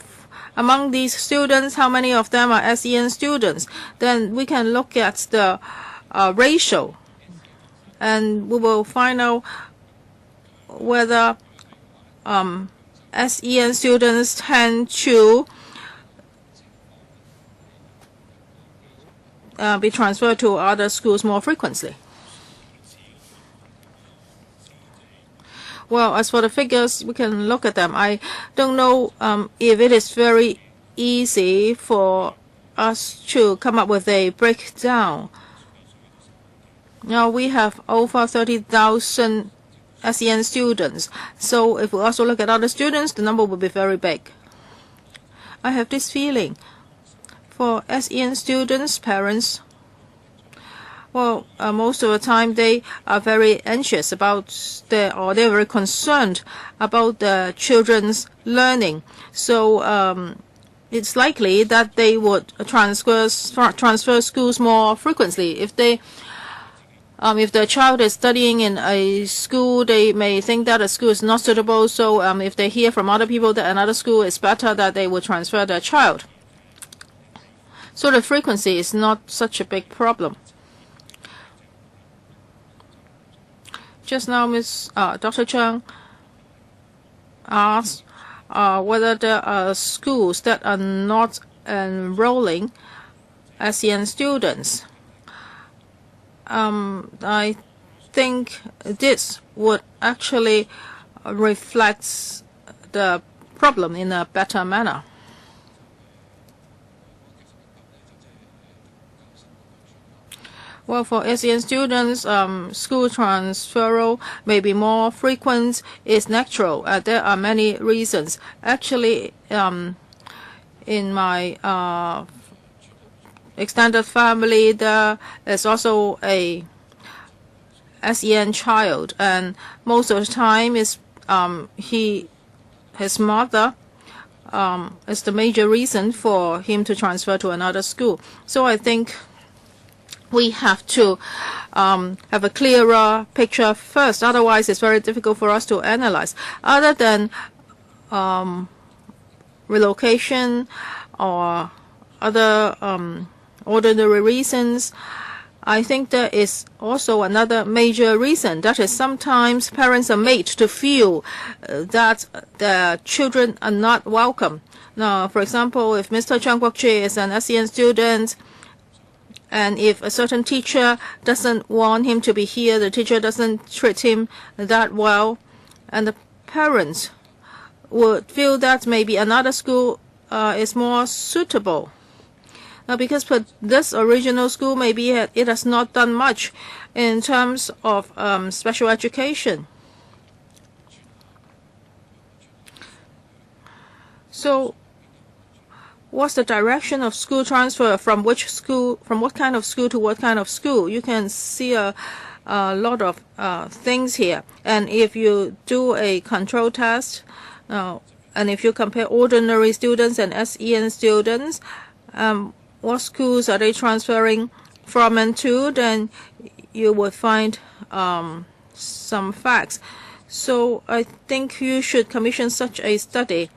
among these students, how many of them are SEN students? Then we can look at the ratio, and we will find out whether SEN students tend to be transferred to other schools more frequently. Well, as for the figures, we can look at them. I don't know if it is very easy for us to come up with a breakdown. Now, we have over 30,000 SEN students. So if we also look at other students, the number will be very big. I have this feeling for SEN students, parents, well, most of the time they are very anxious about or they're very concerned about the children's learning. So it's likely that they would transfer schools more frequently. If the child is studying in a school, they may think that a school is not suitable. So if they hear from other people that another school is better, that they will transfer their child. So the frequency is not such a big problem. Just now, Dr. Chung asked whether there are schools that are not enrolling SEN students. I think this would actually reflect the problem in a better manner. Well, for SEN students, school transferal may be more frequent. It's natural. There are many reasons. Actually, in my extended family, there is also a SEN child, and most of the time is his mother is the major reason for him to transfer to another school. So I think we have to have a clearer picture first. Otherwise, it's very difficult for us to analyze. Other than relocation or other ordinary reasons, I think there is also another major reason. That is, sometimes parents are made to feel that their children are not welcome. Now, for example, if Mr. Chang Kwok-chi is an SEN student, and if a certain teacher doesn't want him to be here, the teacher doesn't treat him that well, and the parents would feel that maybe another school is more suitable. Now, because for this original school, maybe it has not done much in terms of special education. So what's the direction of school transfer from what kind of school to what kind of school? You can see a a lot of things here. And if you do a control test, and if you compare ordinary students and SEN students, what schools are they transferring from and to, then you would find some facts. So I think you should commission such a study,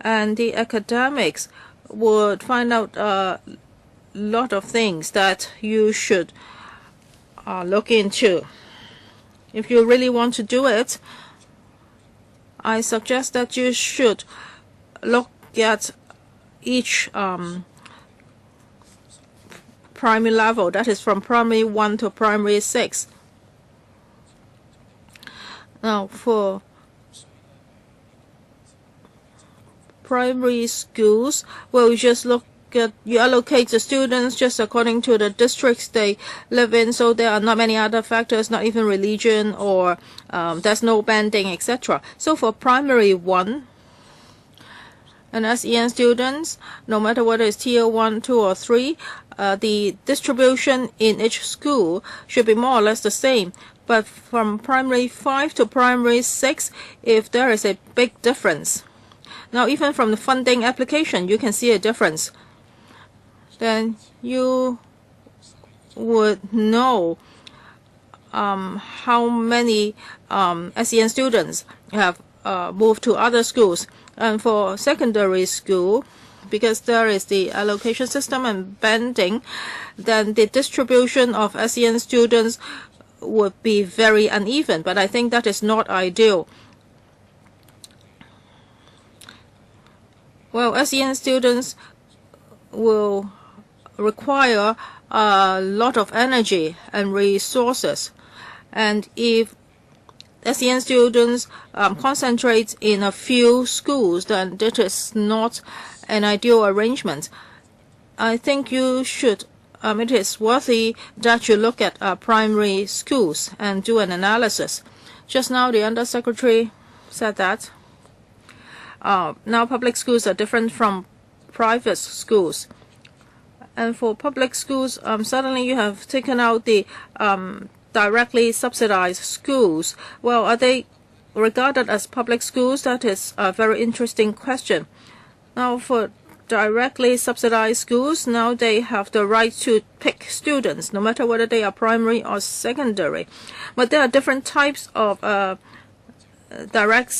and the academics would find out a lot of things that you should look into. If you really want to do it, I suggest that you should look at each primary level, that is from primary 1 to primary 6. Now, for primary schools, well, you just look at, you allocate the students just according to the districts they live in, so there are not many other factors, not even religion, or there's no banding, etc. So for primary 1 and SEN students, no matter whether it's tier 1, 2, or 3, the distribution in each school should be more or less the same. But from primary 5 to primary 6, if there is a big difference, now even from the funding application, you can see a difference, then you would know how many SEN students have moved to other schools. And for secondary school, because there is the allocation system and banding, then the distribution of SEN students would be very uneven, but I think that is not ideal. Well, SEN students will require a lot of energy and resources, and if SEN students concentrate in a few schools, then that is not an ideal arrangement. I think you should it is worthy that you look at primary schools and do an analysis. Just now, the Undersecretary said that now public schools are different from private schools. And for public schools, suddenly you have taken out the directly subsidized schools. Well, are they regarded as public schools? That is a very interesting question. Now, for directly subsidized schools, now they have the right to pick students, no matter whether they are primary or secondary. But there are different types of direct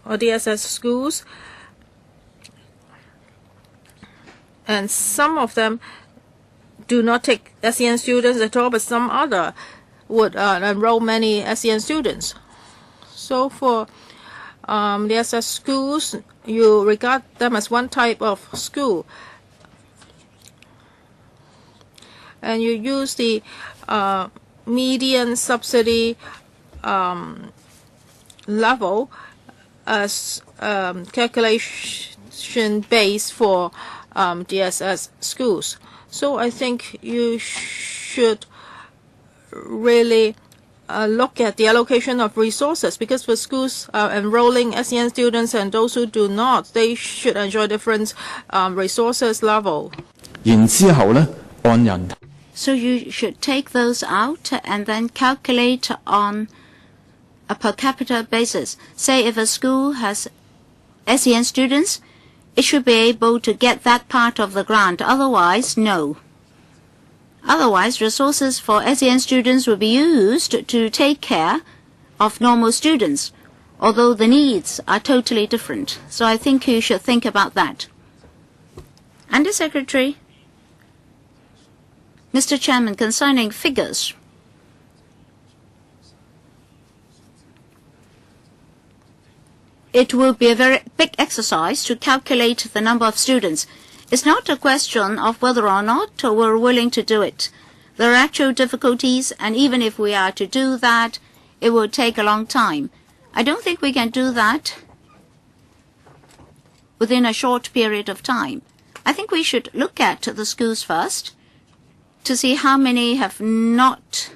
or DSS schools, and some of them do not take SEN students at all, but some other would enroll many SEN students. So for the SS schools, you regard them as one type of school, and you use the median subsidy level as calculation base for DSS schools. So I think you should really look at the allocation of resources, because for schools enrolling SEN students and those who do not, they should enjoy different resources level. So you should take those out and then calculate on a per capita basis. Say if a school has SEN students, it should be able to get that part of the grant. Otherwise, no. Otherwise, resources for SEN students will be used to take care of normal students, although the needs are totally different. So I think you should think about that. Undersecretary, Mr. Chairman, concerning figures, it will be a very big exercise to calculate the number of students. It's not a question of whether or not we're willing to do it. There are actual difficulties, and even if we are to do that, it will take a long time. I don't think we can do that within a short period of time. I think we should look at the schools first to see how many have not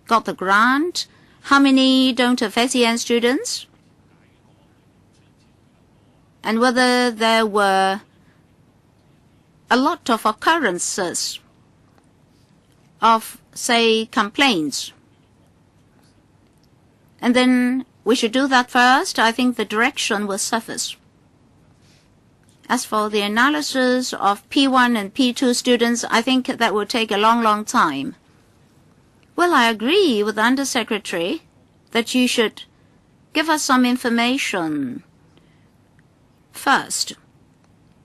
got the grant, how many don't have SEN students, and whether there were a lot of occurrences of, say, complaints. And then we should do that first. I think the direction will surface. As for the analysis of P1 and P2 students, I think that will take a long, long time. Well, I agree with the Undersecretary that you should give us some information first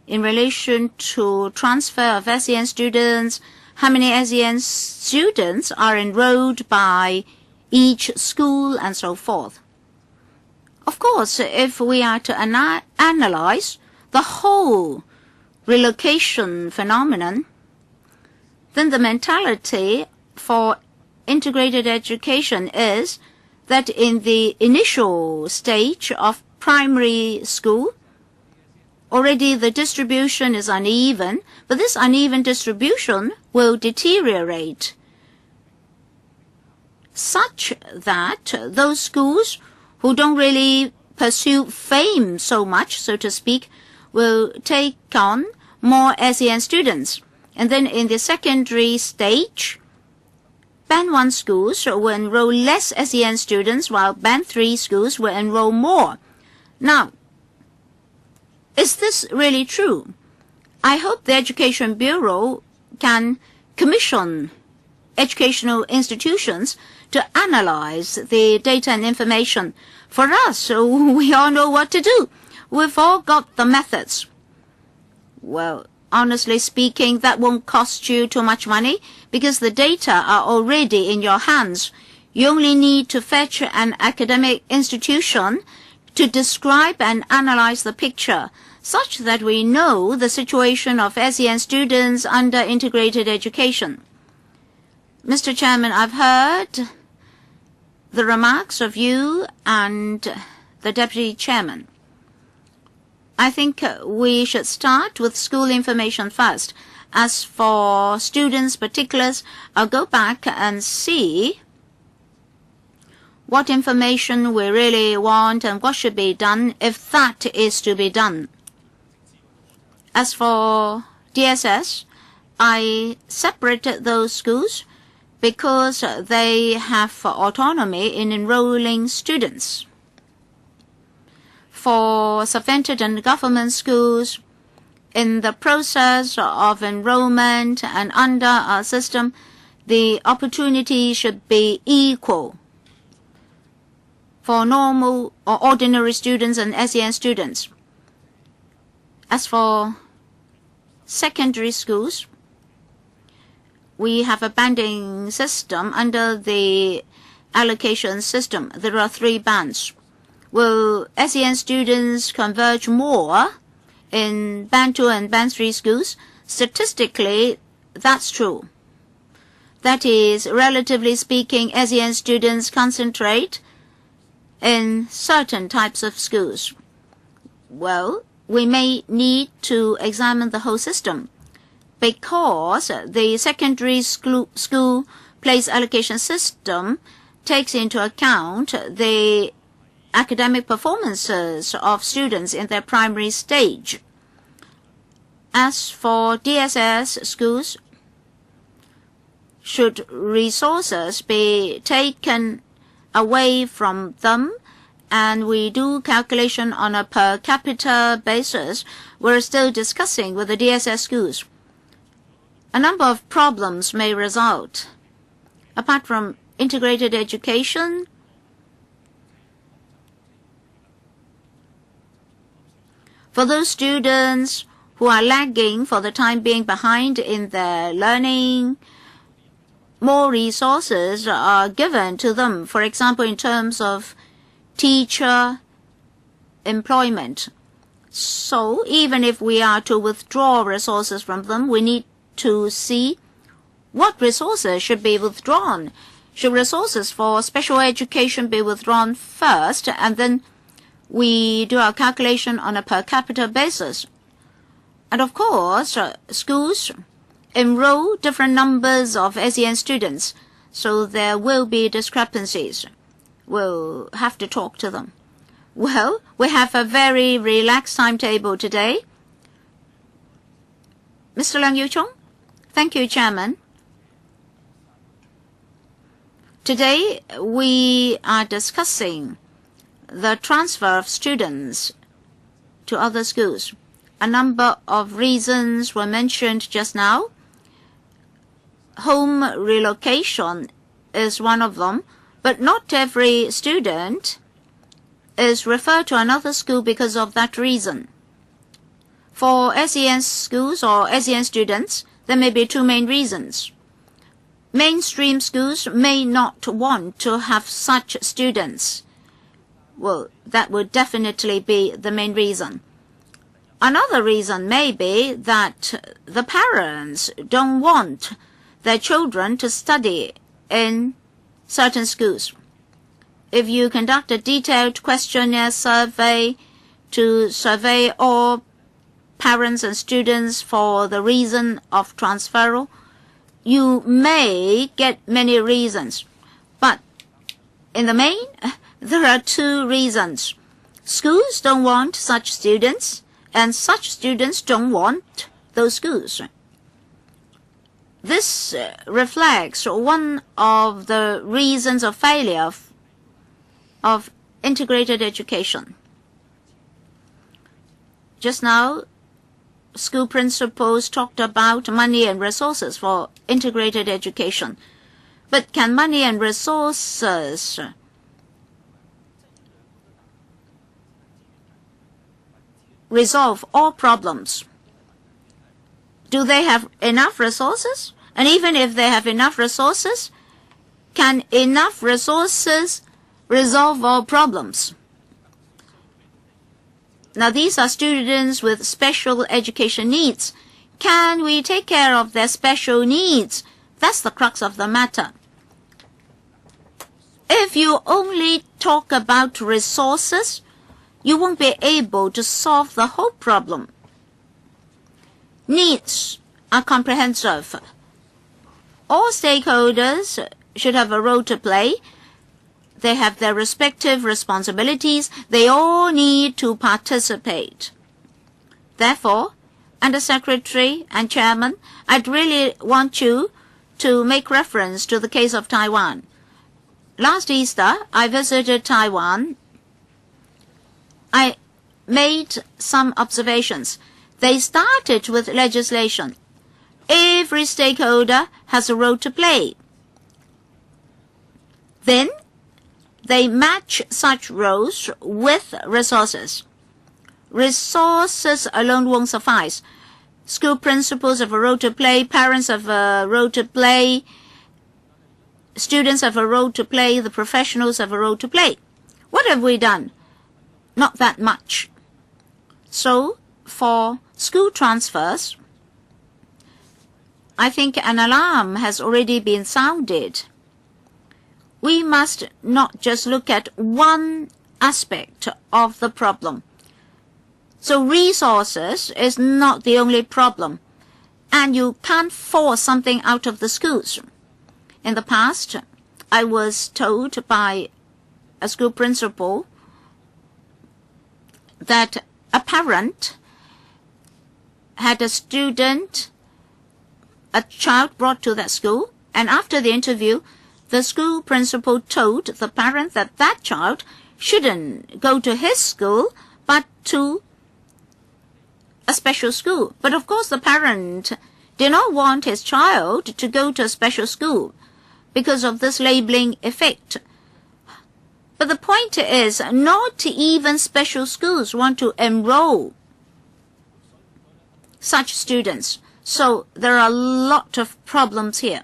in relation to transfer of SEN students, how many SEN students are enrolled by each school, and so forth. Of course, if we are to analyze the whole relocation phenomenon, then the mentality for integrated education is that in the initial stage of primary school, already the distribution is uneven, but this uneven distribution will deteriorate such that those schools who don't really pursue fame so much, so to speak, will take on more SEN students. And then in the secondary stage, Band 1 schools will enroll less SEN students, while Band 3 schools will enroll more. Now, is this really true? I hope the Education Bureau can commission educational institutions to analyze the data and information. For us, we all know what to do. We've all got the methods. Well, honestly speaking, that won't cost you too much money because the data are already in your hands. You only need to fetch an academic institution to describe and analyze the picture such that we know the situation of SEN students under integrated education. Mr. Chairman, I've heard the remarks of you and the Deputy Chairman. I think we should start with school information first. As for students' particulars, I'll go back and see what information we really want and what should be done if that is to be done. As for DSS, I separated those schools because they have autonomy in enrolling students. For subvented and government schools, in the process of enrollment and under our system, the opportunity should be equal for normal or ordinary students and SEN students. As for secondary schools, we have a banding system under the allocation system. There are 3 bands. Will SEN students converge more in Band 2 and Band 3 schools? Statistically, that's true. That is, relatively speaking, SEN students concentrate in certain types of schools. Well, we may need to examine the whole system because the secondary school place allocation system takes into account the academic performances of students in their primary stage. As for DSS schools, should resources be taken away from them and we do calculation on a per capita basis, we're still discussing with the DSS schools. A number of problems may result. Apart from integrated education, for those students who are lagging for the time being behind in their learning, more resources are given to them, for example, in terms of teacher employment. So even if we are to withdraw resources from them, we need to see what resources should be withdrawn. Should resources for special education be withdrawn first, and then we do our calculation on a per capita basis? And of course, schools enroll different numbers of SEN students, so there will be discrepancies. We'll have to talk to them. Well, we have a very relaxed timetable today. Mr. Leung Yu-chung? Thank you, Chairman. Today, we are discussing the transfer of students to other schools. A number of reasons were mentioned just now. Home relocation is one of them, but not every student is referred to another school because of that reason. For SEN schools or SEN students, there may be two main reasons. Mainstream schools may not want to have such students. Well, that would definitely be the main reason. Another reason may be that the parents don't want their children to study in certain schools. If you conduct a detailed questionnaire survey to survey all parents and students for the reason of transferal, you may get many reasons. But in the main, there are two reasons. Schools don't want such students, and such students don't want those schools. This reflects one of the reasons of failure of integrated education. Just now, school principals talked about money and resources for integrated education. But can money and resources resolve all problems? Do they have enough resources? And even if they have enough resources, can enough resources resolve all problems? Now, these are students with special education needs. Can we take care of their special needs? That's the crux of the matter. If you only talk about resources, you won't be able to solve the whole problem. Needs are comprehensive. All stakeholders should have a role to play. They have their respective responsibilities. They all need to participate. Therefore, Under Secretary and Chairman, I'd really want you to make reference to the case of Taiwan. Last Easter, I visited Taiwan. I made some observations. They started with legislation. Every stakeholder has a role to play. Then, they match such roles with resources. Resources alone won't suffice. School principals have a role to play, parents have a role to play, students have a role to play, the professionals have a role to play. What have we done? Not that much. So, for school transfers, I think an alarm has already been sounded. We must not just look at one aspect of the problem. So resources is not the only problem, and you can't force something out of the schools. In the past, I was told by a school principal that a parent had a child brought to that school, and after the interview, the school principal told the parent that that child shouldn't go to his school, but to a special school. But of course, the parent did not want his child to go to a special school because of this labeling effect. But the point is, not even special schools want to enroll such students. So there are a lot of problems here.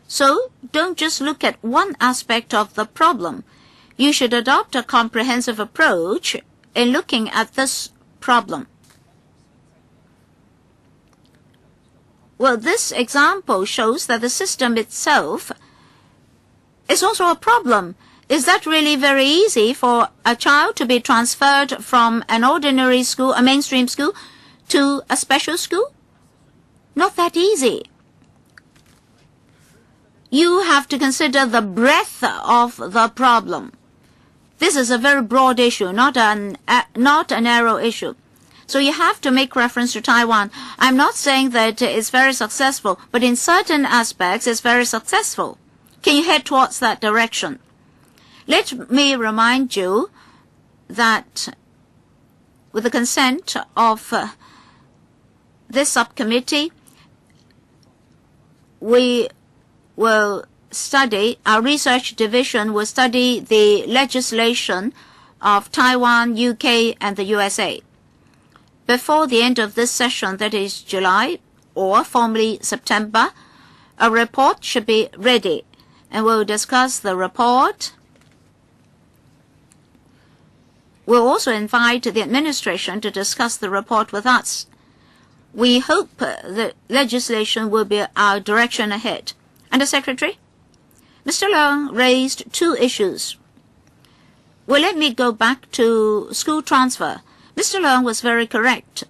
So don't just look at one aspect of the problem. You should adopt a comprehensive approach in looking at this problem. Well, this example shows that the system itself is also a problem. Is that really very easy for a child to be transferred from an ordinary school, a mainstream school, to a special school? Not that easy. You have to consider the breadth of the problem. This is a very broad issue, not a narrow issue. So you have to make reference to Taiwan. I'm not saying that it's very successful, but in certain aspects it's very successful. Can you head towards that direction? Let me remind you that with the consent of this subcommittee, we will study, our research division will study the legislation of Taiwan, UK, and the USA. Before the end of this session, that is July, or formally September, a report should be ready, and we'll discuss the report. We'll also invite the administration to discuss the report with us. We hope the legislation will be our direction ahead. Under Secretary, Mr. Leung raised two issues. Well, let me go back to school transfer. Mr. Leung was very correct.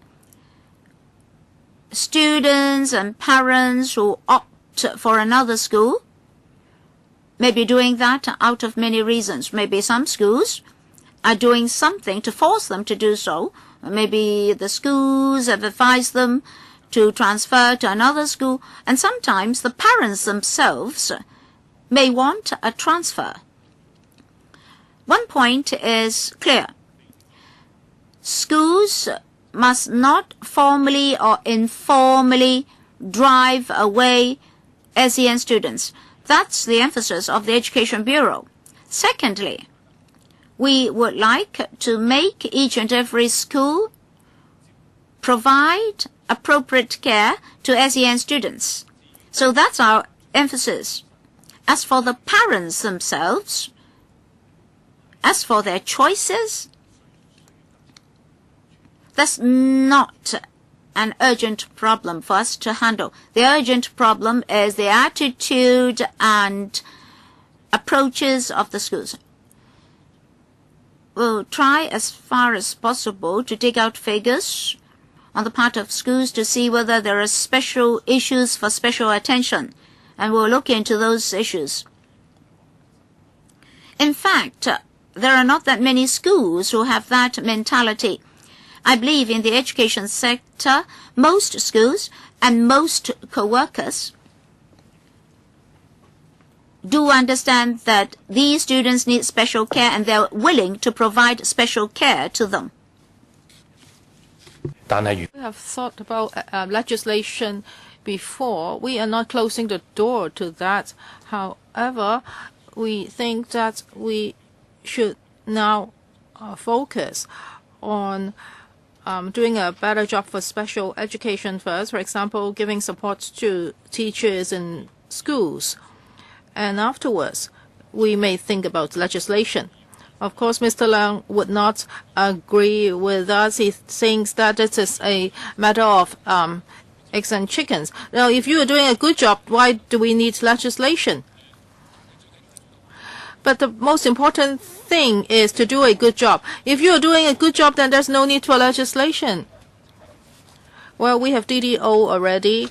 Students and parents who opt for another school may be doing that out of many reasons. Maybe some schools are doing something to force them to do so. Maybe the schools have advised them to transfer to another school, and sometimes the parents themselves may want a transfer. One point is clear. Schools must not formally or informally drive away SEN students. That's the emphasis of the Education Bureau. Secondly, we would like to make each and every school provide appropriate care to SEN students. So that's our emphasis. As for the parents themselves, as for their choices, that's not an urgent problem for us to handle. The urgent problem is the attitude and approaches of the schools. We'll try as far as possible to dig out figures on the part of schools to see whether there are special issues for special attention, and we'll look into those issues. In fact, there are not that many schools who have that mentality. I believe in the education sector, most schools and most co-workers do understand that these students need special care, and they're willing to provide special care to them. We have thought about legislation before. We are not closing the door to that. However, we think that we should now focus on doing a better job for special education first. For example, giving support to teachers in schools. And afterwards, we may think about legislation. Of course, Mr. Leung would not agree with us. He thinks that it is a matter of eggs and chickens. Now, if you are doing a good job, why do we need legislation? But the most important thing is to do a good job. If you are doing a good job, then there's no need for legislation. Well, we have DDO already,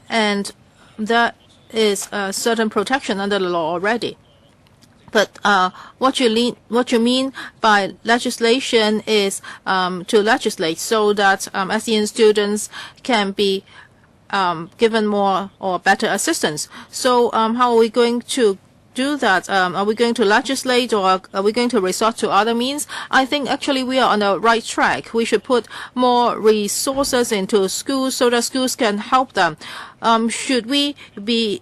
and that is a certain protection under the law already. But what you mean by legislation is to legislate so that SEN students can be given more or better assistance. So how are we going to do that? Are we going to legislate, or are we going to resort to other means? I think actually we are on the right track. We should put more resources into schools so that schools can help them. Should we be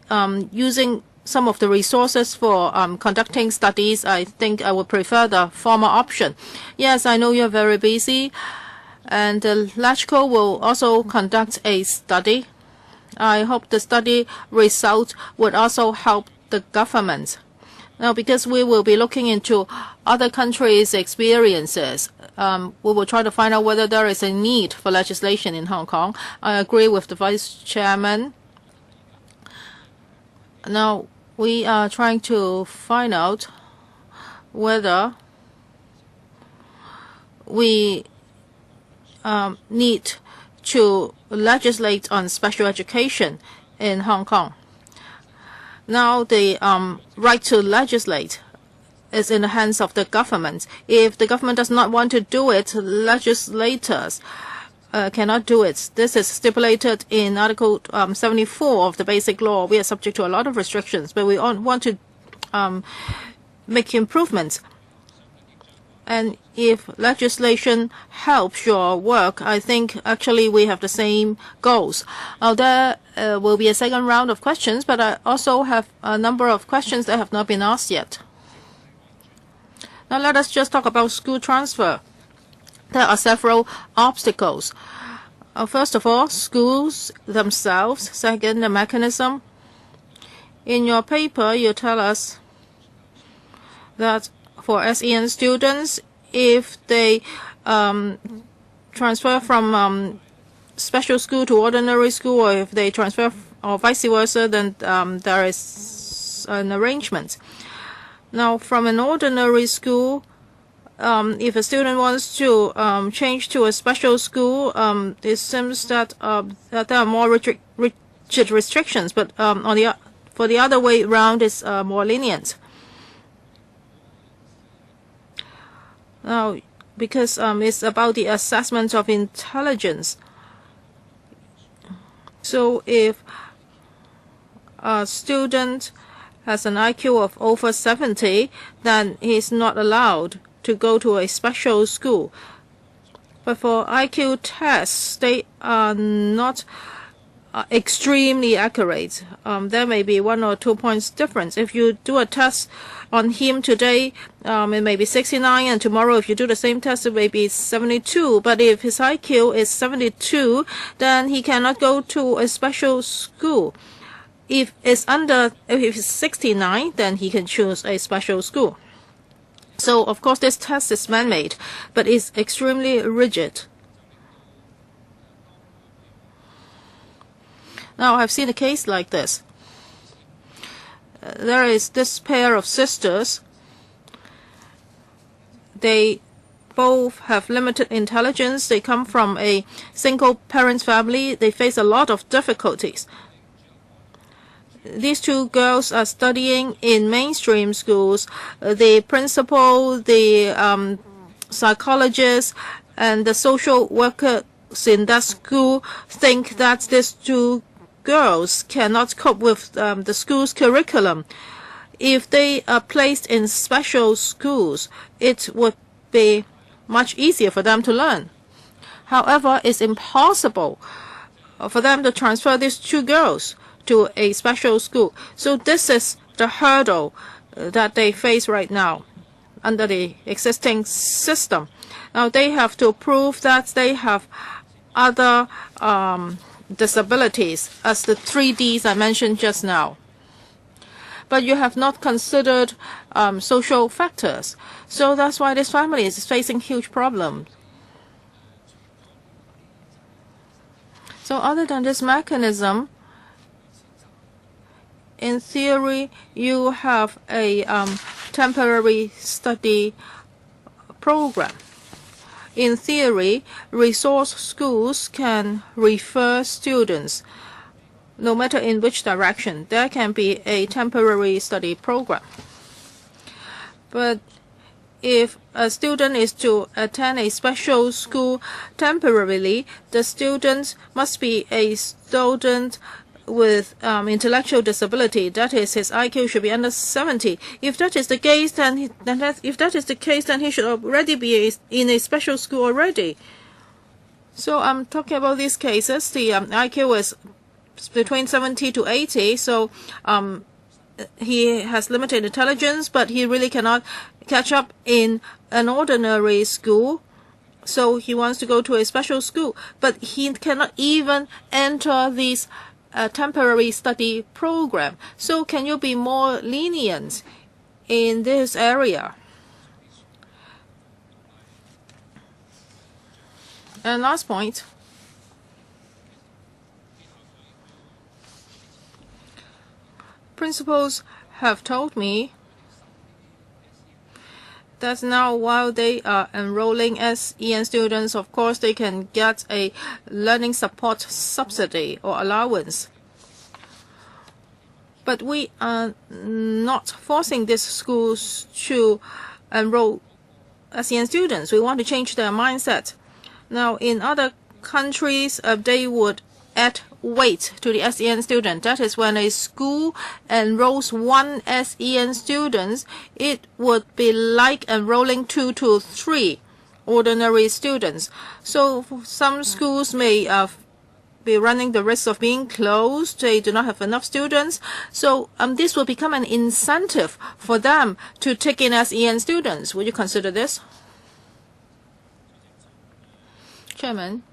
using some of the resources for conducting studies? I think I would prefer the former option. Yes, I know you're very busy, and LegCo will also conduct a study. I hope the study result would also help the government. Now, because we will be looking into other countries' experiences, we will try to find out whether there is a need for legislation in Hong Kong. I agree with the Vice Chairman. Now, we are trying to find out whether we need to legislate on special education in Hong Kong. Now, the right to legislate is in the hands of the government. If the government does not want to do it, legislators cannot do it. This is stipulated in Article 74 of the Basic Law. We are subject to a lot of restrictions, but we want to make improvements. And if legislation helps your work, I think actually we have the same goals. Now, there will be a second round of questions, but I also have a number of questions that have not been asked yet. Now, let us just talk about school transfer. There are several obstacles. First of all, schools themselves. Second, the mechanism. In your paper, you tell us that for SEN students, if they transfer from special school to ordinary school, or if they transfer or vice versa, then there is an arrangement. Now, from an ordinary school, if a student wants to change to a special school, it seems that there are more rigid restrictions, but for the other way around, it's more lenient. Now, because it's about the assessment of intelligence. So if a student has an IQ of over 70, then he's not allowed to go to a special school. But for IQ tests, they are not extremely accurate. There may be 1 or 2 points difference. If you do a test on him today, it may be 69, and tomorrow if you do the same test, it may be 72. But if his IQ is 72, then he cannot go to a special school. If it's 69, then he can choose a special school. So, of course, this test is man-made, but it's extremely rigid. Now, I've seen a case like this. There is this pair of sisters. They both have limited intelligence. They come from a single-parent family. They face a lot of difficulties. These two girls are studying in mainstream schools. The principal, the psychologist, and the social workers in that school think that these two girls cannot cope with the school's curriculum. If they are placed in special schools, it would be much easier for them to learn. However, it's impossible for them to transfer these two girls to a special school. So this is the hurdle that they face right now under the existing system. Now they have to prove that they have other disabilities, as the 3Ds I mentioned just now. But you have not considered social factors. So that's why this family is facing huge problems. So other than this mechanism, in theory, you have a temporary study program. In theory, resource schools can refer students no matter in which direction. There can be a temporary study program. But if a student is to attend a special school temporarily, the student must be a student with intellectual disability. That is, his IQ should be under 70. If that is the case, then he should already be in a special school already. So I'm talking about these cases. The IQ is between 70 to 80. So he has limited intelligence, but he really cannot catch up in an ordinary school. So he wants to go to a special school, but he cannot even enter these temporary study program. So can you be more lenient in this area? And last point, principals have told me that now while they are enrolling SEN students, of course, they can get a learning support subsidy or allowance. But we are not forcing these schools to enroll SEN students. We want to change their mindset. Now, in other countries, they would add weight to the SEN student. That is, when a school enrolls 1 SEN students, it would be like enrolling 2 to 3 ordinary students. So some schools may be running the risk of being closed. They do not have enough students. So this will become an incentive for them to take in SEN students. Would you consider this? Chairman.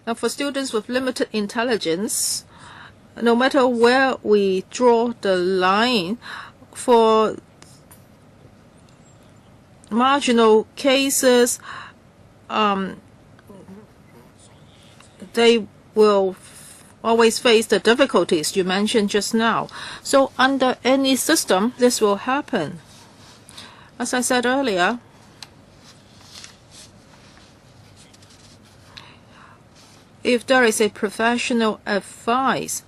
Now, for students with limited intelligence, no matter where we draw the line, for marginal cases, they will always face the difficulties you mentioned just now. So under any system, this will happen. As I said earlier, if there is a professional advice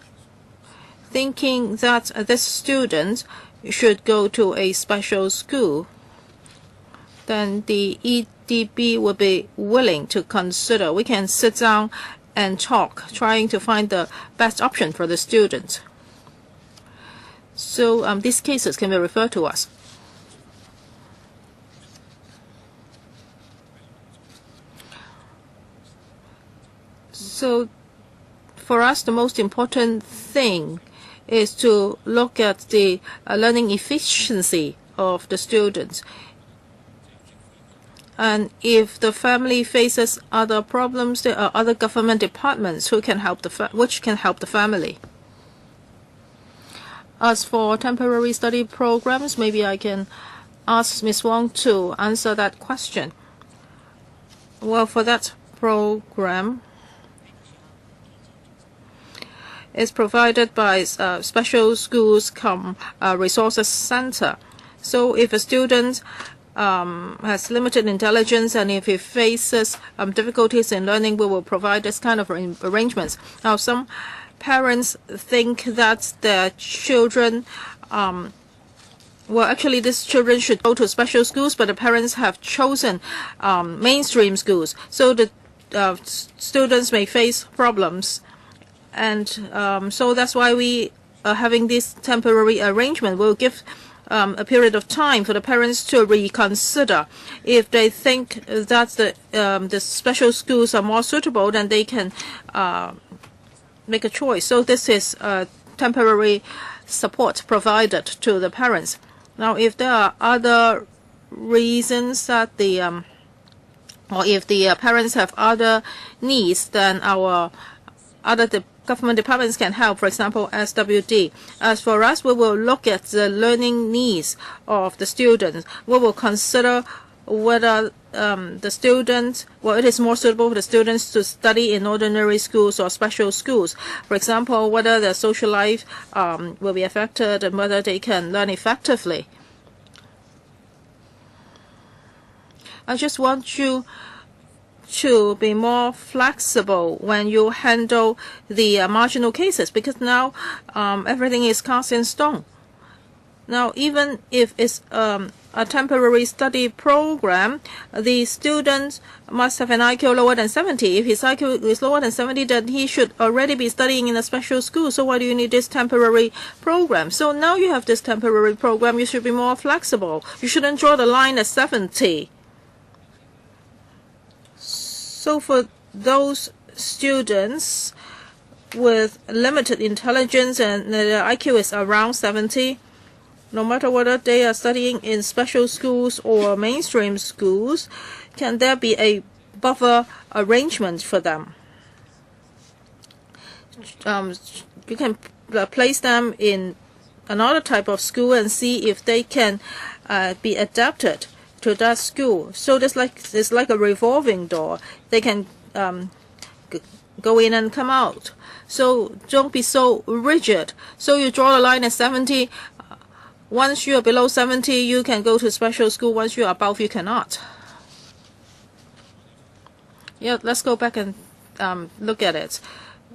thinking that this student should go to a special school, then the EDB will be willing to consider. We can sit down and talk, trying to find the best option for the student. So these cases can be referred to us. So for us, the most important thing is to look at the learning efficiency of the students. And if the family faces other problems, there are other government departments who can help which can help the family. As for temporary study programs, maybe I can ask Ms. Wong to answer that question. Well, for that program, is provided by special schools resources center. So if a student has limited intelligence and if he faces difficulties in learning, we will provide this kind of arrangements. Now, some parents think that their children, well, actually, these children should go to special schools, but the parents have chosen mainstream schools. So the students may face problems. And so that's why we are having this temporary arrangement. We'll give a period of time for the parents to reconsider. If they think that the special schools are more suitable, then they can make a choice. So this is temporary support provided to the parents. Now, if there are other reasons that or if the parents have other needs, then our other government departments can help, for example, SWD. As for us, we will look at the learning needs of the students. We will consider whether the students, well, it is more suitable for the students to study in ordinary schools or special schools. For example, whether their social life will be affected and whether they can learn effectively. I just want you to be more flexible when you handle the marginal cases, because now everything is cast in stone. Now, even if it's a temporary study program, the student must have an IQ lower than 70. If his IQ is lower than 70, then he should already be studying in a special school. So why do you need this temporary program? So now you have this temporary program, you should be more flexible. You shouldn't draw the line at 70. So for those students with limited intelligence and their IQ is around 70, no matter whether they are studying in special schools or mainstream schools, can there be a buffer arrangement for them? You can place them in another type of school and see if they can be adapted to that school. So it's like a revolving door. They can go in and come out. So don't be so rigid. So you draw the line at 70. Once you are below 70, you can go to special school. Once you are above, you cannot. Yeah, let's go back and look at it.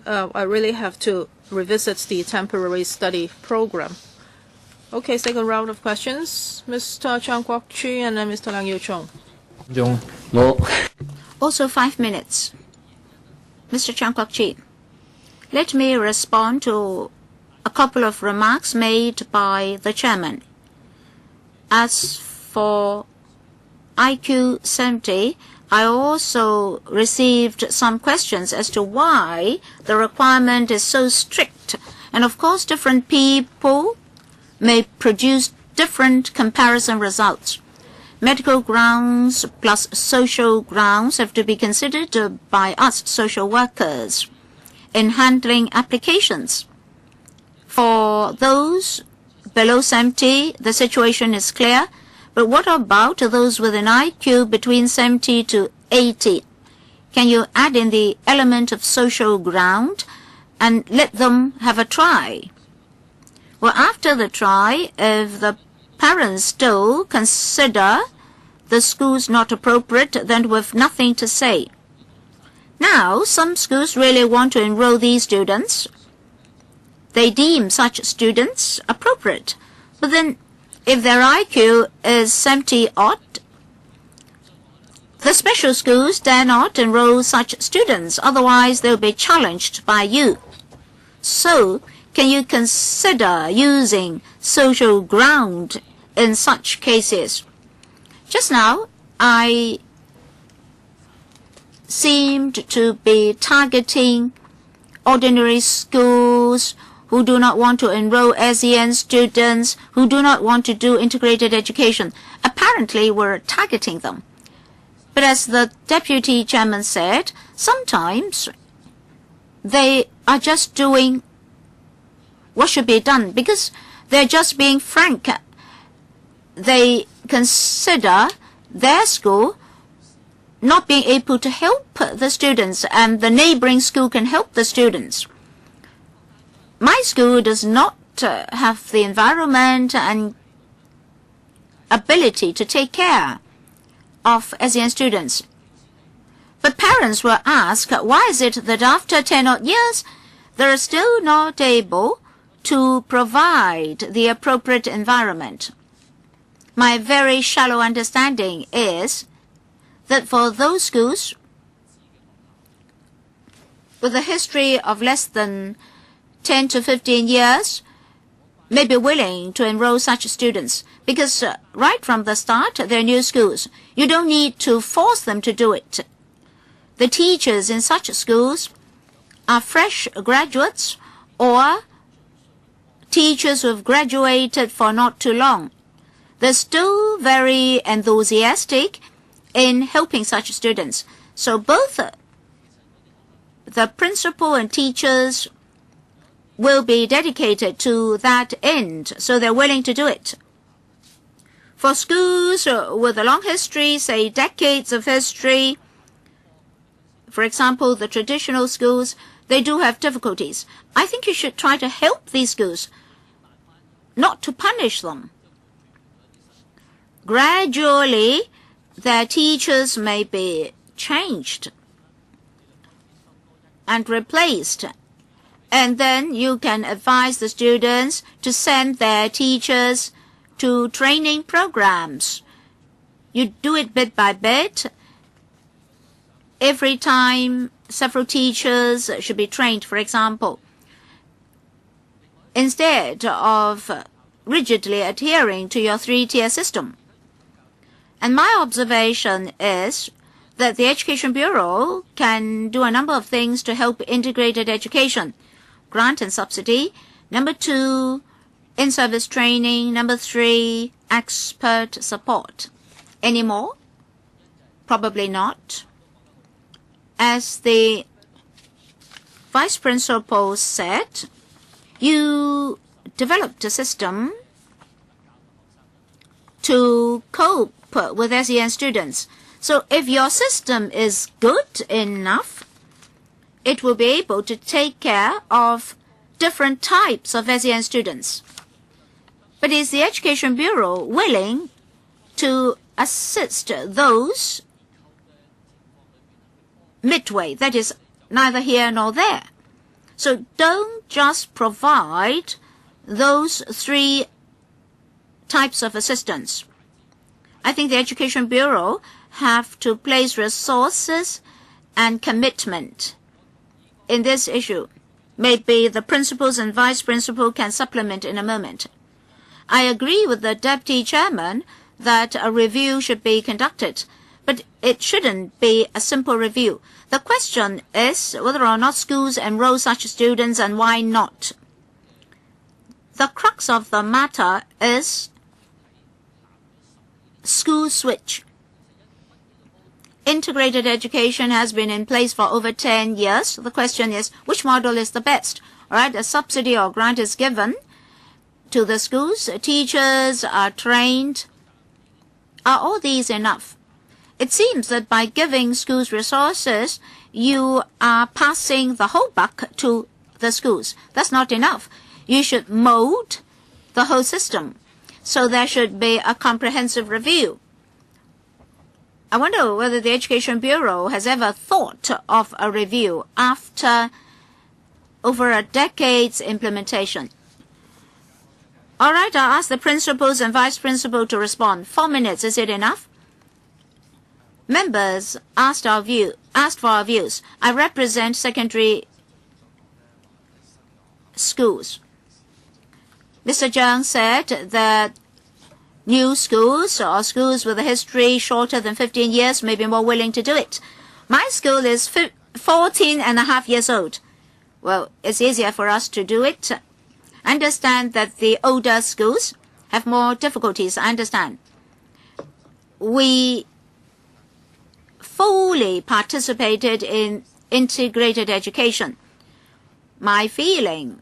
I really have to revisit the temporary study program. Okay, second round of questions. Mr. Chang Kwok Chi and then Mr. Lang Yu Chong. 鐘我 Also 5 minutes. Mr. Chan Kwok-chi, let me respond to a couple of remarks made by the chairman. As for IQ 70, I also received some questions as to why the requirement is so strict. And of course, different people may produce different comparison results. Medical grounds plus social grounds have to be considered by us social workers in handling applications. For those below 70, the situation is clear. But what about those with an IQ between 70 to 80? Can you add in the element of social ground and let them have a try? Well, after the try, if the parents still consider the schools not appropriate, then we've nothing to say. Now, some schools really want to enroll these students. They deem such students appropriate. But then, if their IQ is 70-odd, the special schools dare not enroll such students. Otherwise, they'll be challenged by you. So, can you consider using social ground in such cases? Just now, I seemed to be targeting ordinary schools who do not want to enroll SEN students, who do not want to do integrated education. Apparently, we're targeting them. But as the deputy chairman said, sometimes they are just doing what should be done because they're just being frank. They consider their school not being able to help the students, and the neighboring school can help the students. My school does not have the environment and ability to take care of SEN students. But parents will ask, why is it that after 10 odd years, they're still not able to provide the appropriate environment? My very shallow understanding is that for those schools with a history of less than 10 to 15 years may be willing to enroll such students because right from the start, they're new schools. You don't need to force them to do it. The teachers in such schools are fresh graduates or teachers who have graduated for not too long. They're still very enthusiastic in helping such students. So both the principal and teachers will be dedicated to that end, so they're willing to do it. For schools with a long history, say decades of history, for example, the traditional schools, they do have difficulties. I think you should try to help these schools, not to punish them. Gradually, their teachers may be changed and replaced. And then you can advise the students to send their teachers to training programs. You do it bit by bit. Every time, several teachers should be trained, for example, instead of rigidly adhering to your 3-tier system. And my observation is that the Education Bureau can do a number of things to help integrated education. Grant and subsidy. Number 2, in-service training. Number 3, expert support. Any more? Probably not. As the vice principal said, you developed a system to cope with SEN students. So if your system is good enough, it will be able to take care of different types of SEN students. But is the Education Bureau willing to assist those midway? That is neither here nor there. So don't just provide those 3 types of assistance. I think the Education Bureau have to place resources and commitment in this issue. Maybe the principals and vice principal can supplement in a moment. I agree with the deputy chairman that a review should be conducted, but it shouldn't be a simple review. The question is whether or not schools enroll such students and why not. The crux of the matter is school switch. Integrated education has been in place for over 10 years. The question is, which model is the best? All right, a subsidy or grant is given to the schools. Teachers are trained. Are all these enough? It seems that by giving schools resources, you are passing the whole buck to the schools. That's not enough. You should mold the whole system. So there should be a comprehensive review. I wonder whether the Education Bureau has ever thought of a review after over a decade's implementation. All right, I'll ask the principals and vice principal to respond. 4 minutes, is it enough? Members asked for our views. I represent secondary schools. Mr. Zhang said that new schools or schools with a history shorter than 15 years may be more willing to do it. My school is 14 and a half years old. Well, it's easier for us to do it. I understand that the older schools have more difficulties. I understand. We fully participated in integrated education. My feeling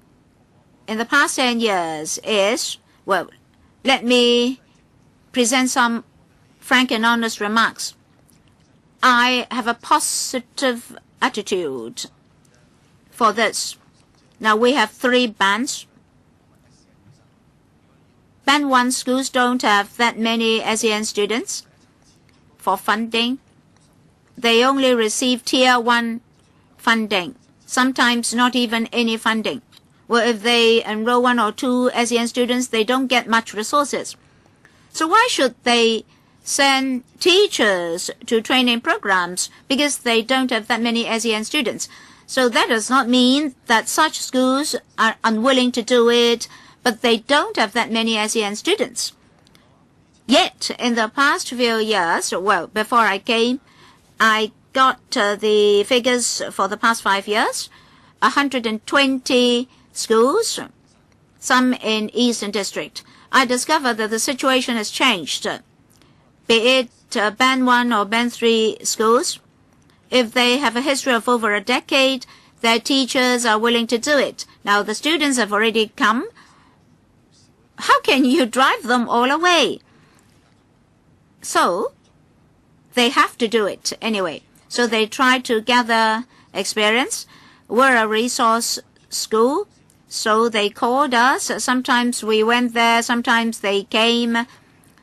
in the past 10 years is, well, let me present some frank and honest remarks. I have a positive attitude for this. Now we have 3 bands. Band 1 schools don't have that many SEN students. For funding, they only receive Tier 1 funding, sometimes not even any funding. Well, if they enroll 1 or 2 SEN students, they don't get much resources. So why should they send teachers to training programs? Because they don't have that many SEN students. So that does not mean that such schools are unwilling to do it, but they don't have that many SEN students. Yet, in the past few years, well, before I came, I got the figures for the past 5 years, 120 schools, some in Eastern District. I discovered that the situation has changed. Be it Band 1 or Band 3 schools, if they have a history of over a decade, their teachers are willing to do it. Now, the students have already come. How can you drive them all away? So, they have to do it anyway. So they try to gather experience. We're a resource school, so they called us. Sometimes we went there, sometimes they came.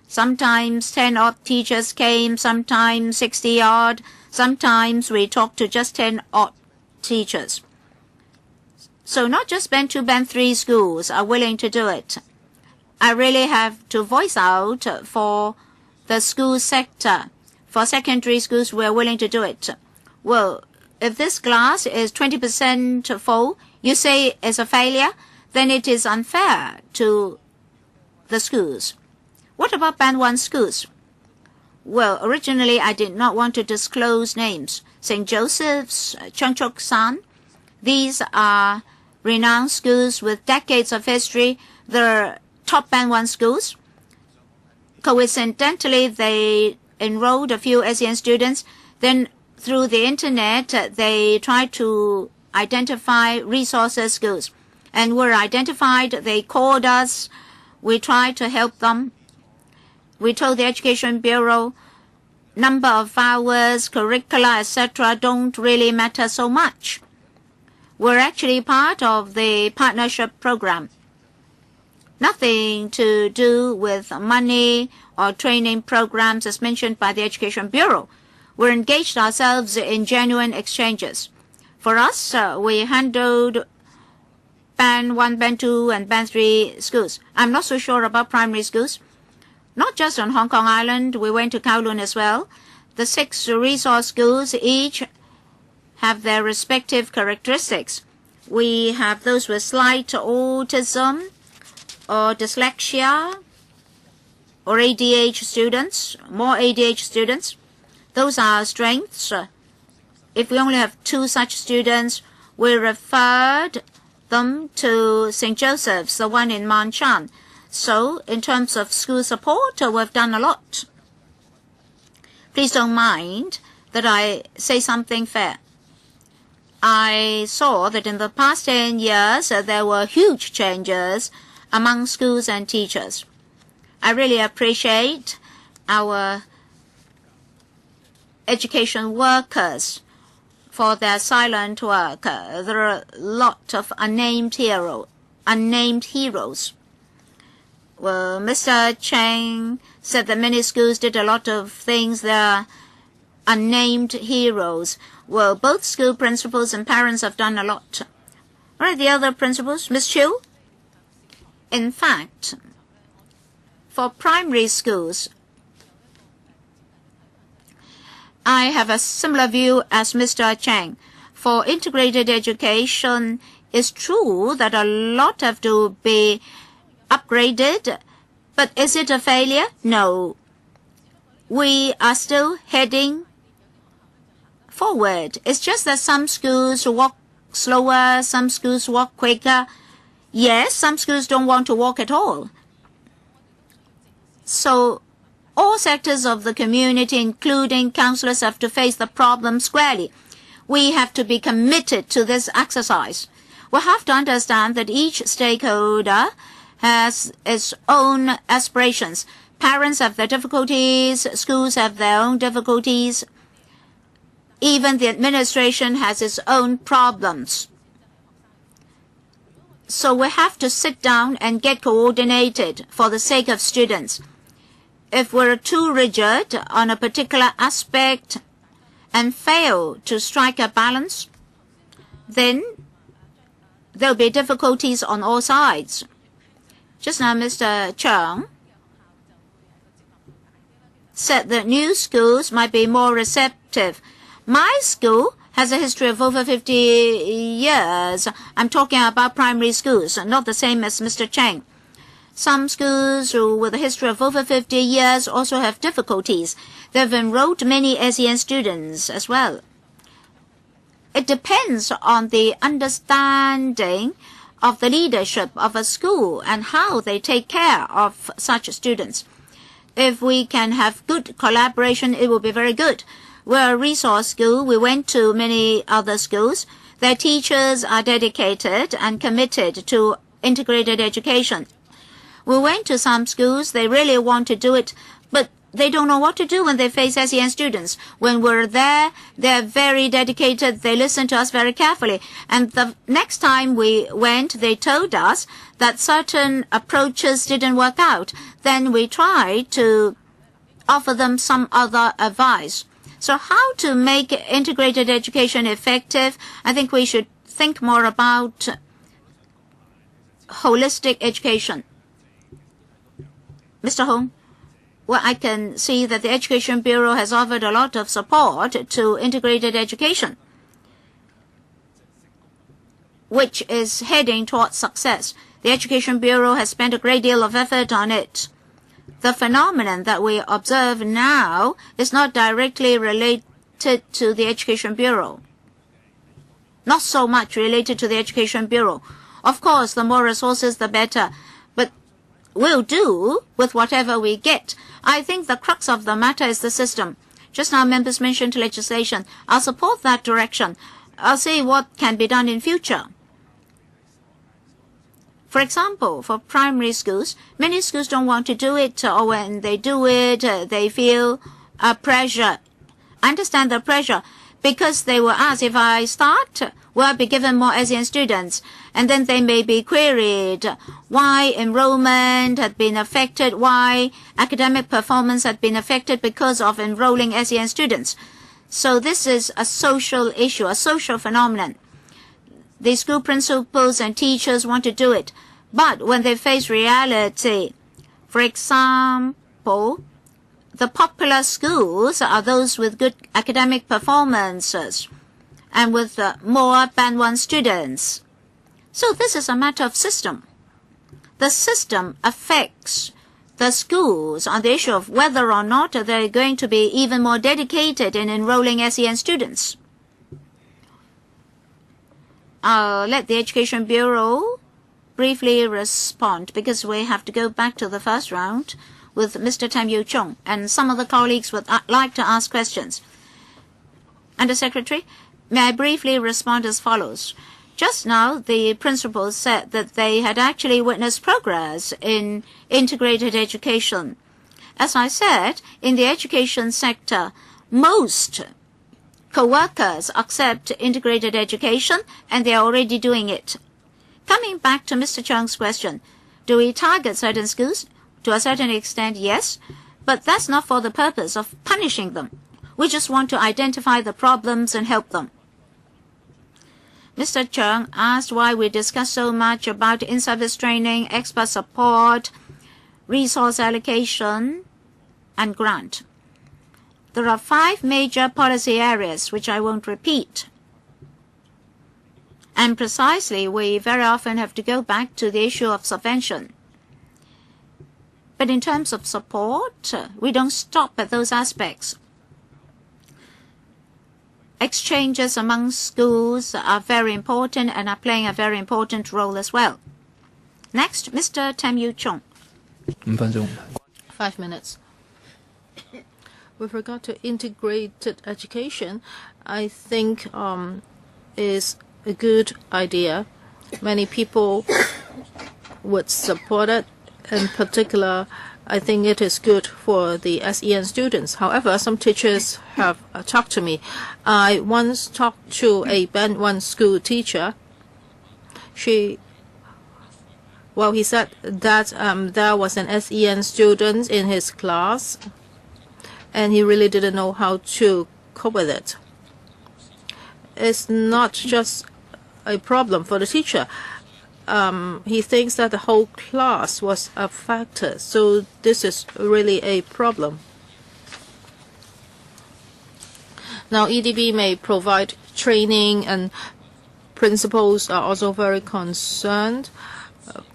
Sometimes 10-odd teachers came, sometimes 60-odd. Sometimes we talked to just 10-odd teachers. So not just Band 2, Band 3 schools are willing to do it. I really have to voice out for the school sector. For secondary schools, we're willing to do it. Well, if this glass is 20% full, you say it's a failure, then it is unfair to the schools. What about Band 1 schools? Well, originally I did not want to disclose names. St. Joseph's, Cheung Chok San, these are renowned schools with decades of history. They're top Band 1 schools. Coincidentally, they enrolled a few SEN students. Then through the internet, they tried to identify resources schools. And were identified, they called us. We tried to help them. We told the Education Bureau number of hours, curricula, etc. don't really matter so much. We're actually part of the partnership program. Nothing to do with money or training programs as mentioned by the Education Bureau. We're engaged ourselves in genuine exchanges. For us, we handled Band 1, Band 2, and Band 3 schools. I'm not so sure about primary schools. Not just on Hong Kong Island, we went to Kowloon as well. The 6 resource schools each have their respective characteristics. We have those with slight autism or dyslexia or ADH students, more ADH students. Those are our strengths. If we only have 2 such students, we referred them to St. Joseph's, the one in Manchan. So in terms of school support, we've done a lot. Please don't mind that I say something fair. I saw that in the past 10 years, there were huge changes among schools and teachers. I really appreciate our education workers for their silent work. There are a lot of unnamed heroes. Well, Mr. Cheng said that many schools did a lot of things. They're unnamed heroes. Well, both school principals and parents have done a lot. All right, the other principals, Ms. Chiu? In fact, for primary schools, I have a similar view as Mr. Cheng. For integrated education, it's true that a lot have to be upgraded, but is it a failure? No. We are still heading forward. It's just that some schools walk slower, some schools walk quicker. Yes, some schools don't want to walk at all. So all sectors of the community, including councillors, have to face the problem squarely. We have to be committed to this exercise. We have to understand that each stakeholder has its own aspirations. Parents have their difficulties, schools have their own difficulties. Even the administration has its own problems. So we have to sit down and get coordinated for the sake of students. If we're too rigid on a particular aspect and fail to strike a balance, then there'll be difficulties on all sides. Just now, Mr. Cheung said that new schools might be more receptive. My school has a history of over 50 years. I'm talking about primary schools, not the same as Mr. Cheng. Some schools with a history of over 50 years also have difficulties. They've enrolled many SEN students as well. It depends on the understanding of the leadership of a school and how they take care of such students. If we can have good collaboration, it will be very good. We're a resource school. We went to many other schools. Their teachers are dedicated and committed to integrated education. We went to some schools. They really want to do it, but they don't know what to do when they face SEN students. When we're there, they're very dedicated. They listen to us very carefully. And the next time we went, they told us that certain approaches didn't work out. Then we tried to offer them some other advice. So how to make integrated education effective? I think we should think more about holistic education. Mr. Hong? Well, I can see that the Education Bureau has offered a lot of support to integrated education, which is heading towards success. The Education Bureau has spent a great deal of effort on it. The phenomenon that we observe now is not directly related to the Education Bureau. Not so much related to the Education Bureau. Of course, the more resources, the better. But we'll do with whatever we get. I think the crux of the matter is the system. Just now, members mentioned legislation. I'll support that direction. I'll see what can be done in future. For example, for primary schools, many schools don't want to do it, or when they do it, they feel pressure. I understand the pressure because they were asked, if I start, will I be given more SEN students? And then they may be queried why enrollment had been affected, why academic performance had been affected because of enrolling SEN students. So this is a social issue, a social phenomenon. The school principals and teachers want to do it. But when they face reality, for example, the popular schools are those with good academic performances and with more Band 1 students. So this is a matter of system. The system affects the schools on the issue of whether or not they're going to be even more dedicated in enrolling SEN students. I'll let the Education Bureau briefly respond because we have to go back to the first round with Mr. Tam Yu Chung, and some of the colleagues would like to ask questions. Under Secretary, may I briefly respond as follows? Just now, the principals said that they had actually witnessed progress in integrated education. As I said, in the education sector, most co-workers accept integrated education, and they are already doing it. Coming back to Mr. Chung's question, do we target certain schools? To a certain extent, yes, but that's not for the purpose of punishing them. We just want to identify the problems and help them. Mr. Chung asked why we discuss so much about in-service training, expert support, resource allocation, and grant. There are 5 major policy areas which I won't repeat. And precisely, we very often have to go back to the issue of subvention. But in terms of support, we don't stop at those aspects. Exchanges among schools are very important and are playing a very important role as well. Next, Mr. Tam Yu Chung. 5分鐘。 5 minutes. With regard to integrated education, I think is a good idea. Many people would support it. In particular, I think it is good for the SEN students. However, some teachers have talked to me. I once talked to a Band 1 school teacher. He said that there was an SEN student in his class, and he really didn't know how to cope with it. It's not just a problem for the teacher. He thinks that the whole class was affected, so this is really a problem. Now, EDB may provide training, and principals are also very concerned.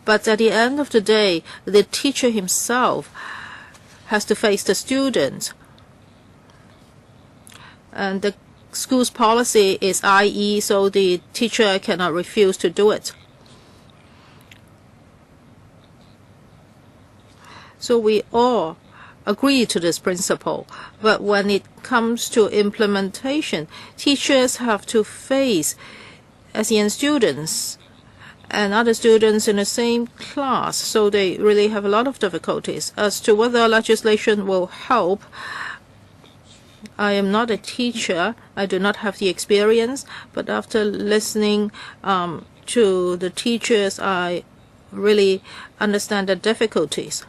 But at the end of the day, the teacher himself has to face the student. And the school's policy is IE, so the teacher cannot refuse to do it. So we all agree to this principle. But when it comes to implementation, teachers have to face SEN students and other students in the same class, so they really have a lot of difficulties. As to whether legislation will help, I am not a teacher. I do not have the experience, but after listening to the teachers, I really understand the difficulties.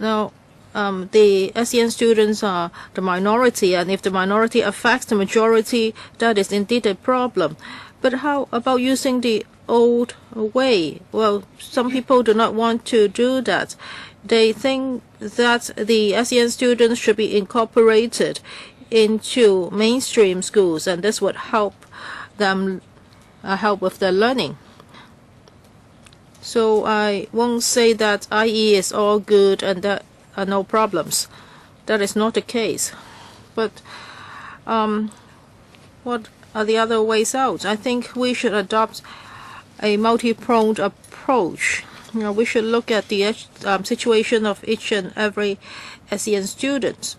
Now, the SEN students are the minority, and if the minority affects the majority, that is indeed a problem. But how about using the old way? Well, some people do not want to do that. They think that the SEN students should be incorporated into mainstream schools, and this would help them help with their learning. So I won't say that IE is all good and that are no problems. That is not the case. But what are the other ways out? I think we should adopt a multi-pronged approach. We should look at the situation of each and every SEN student.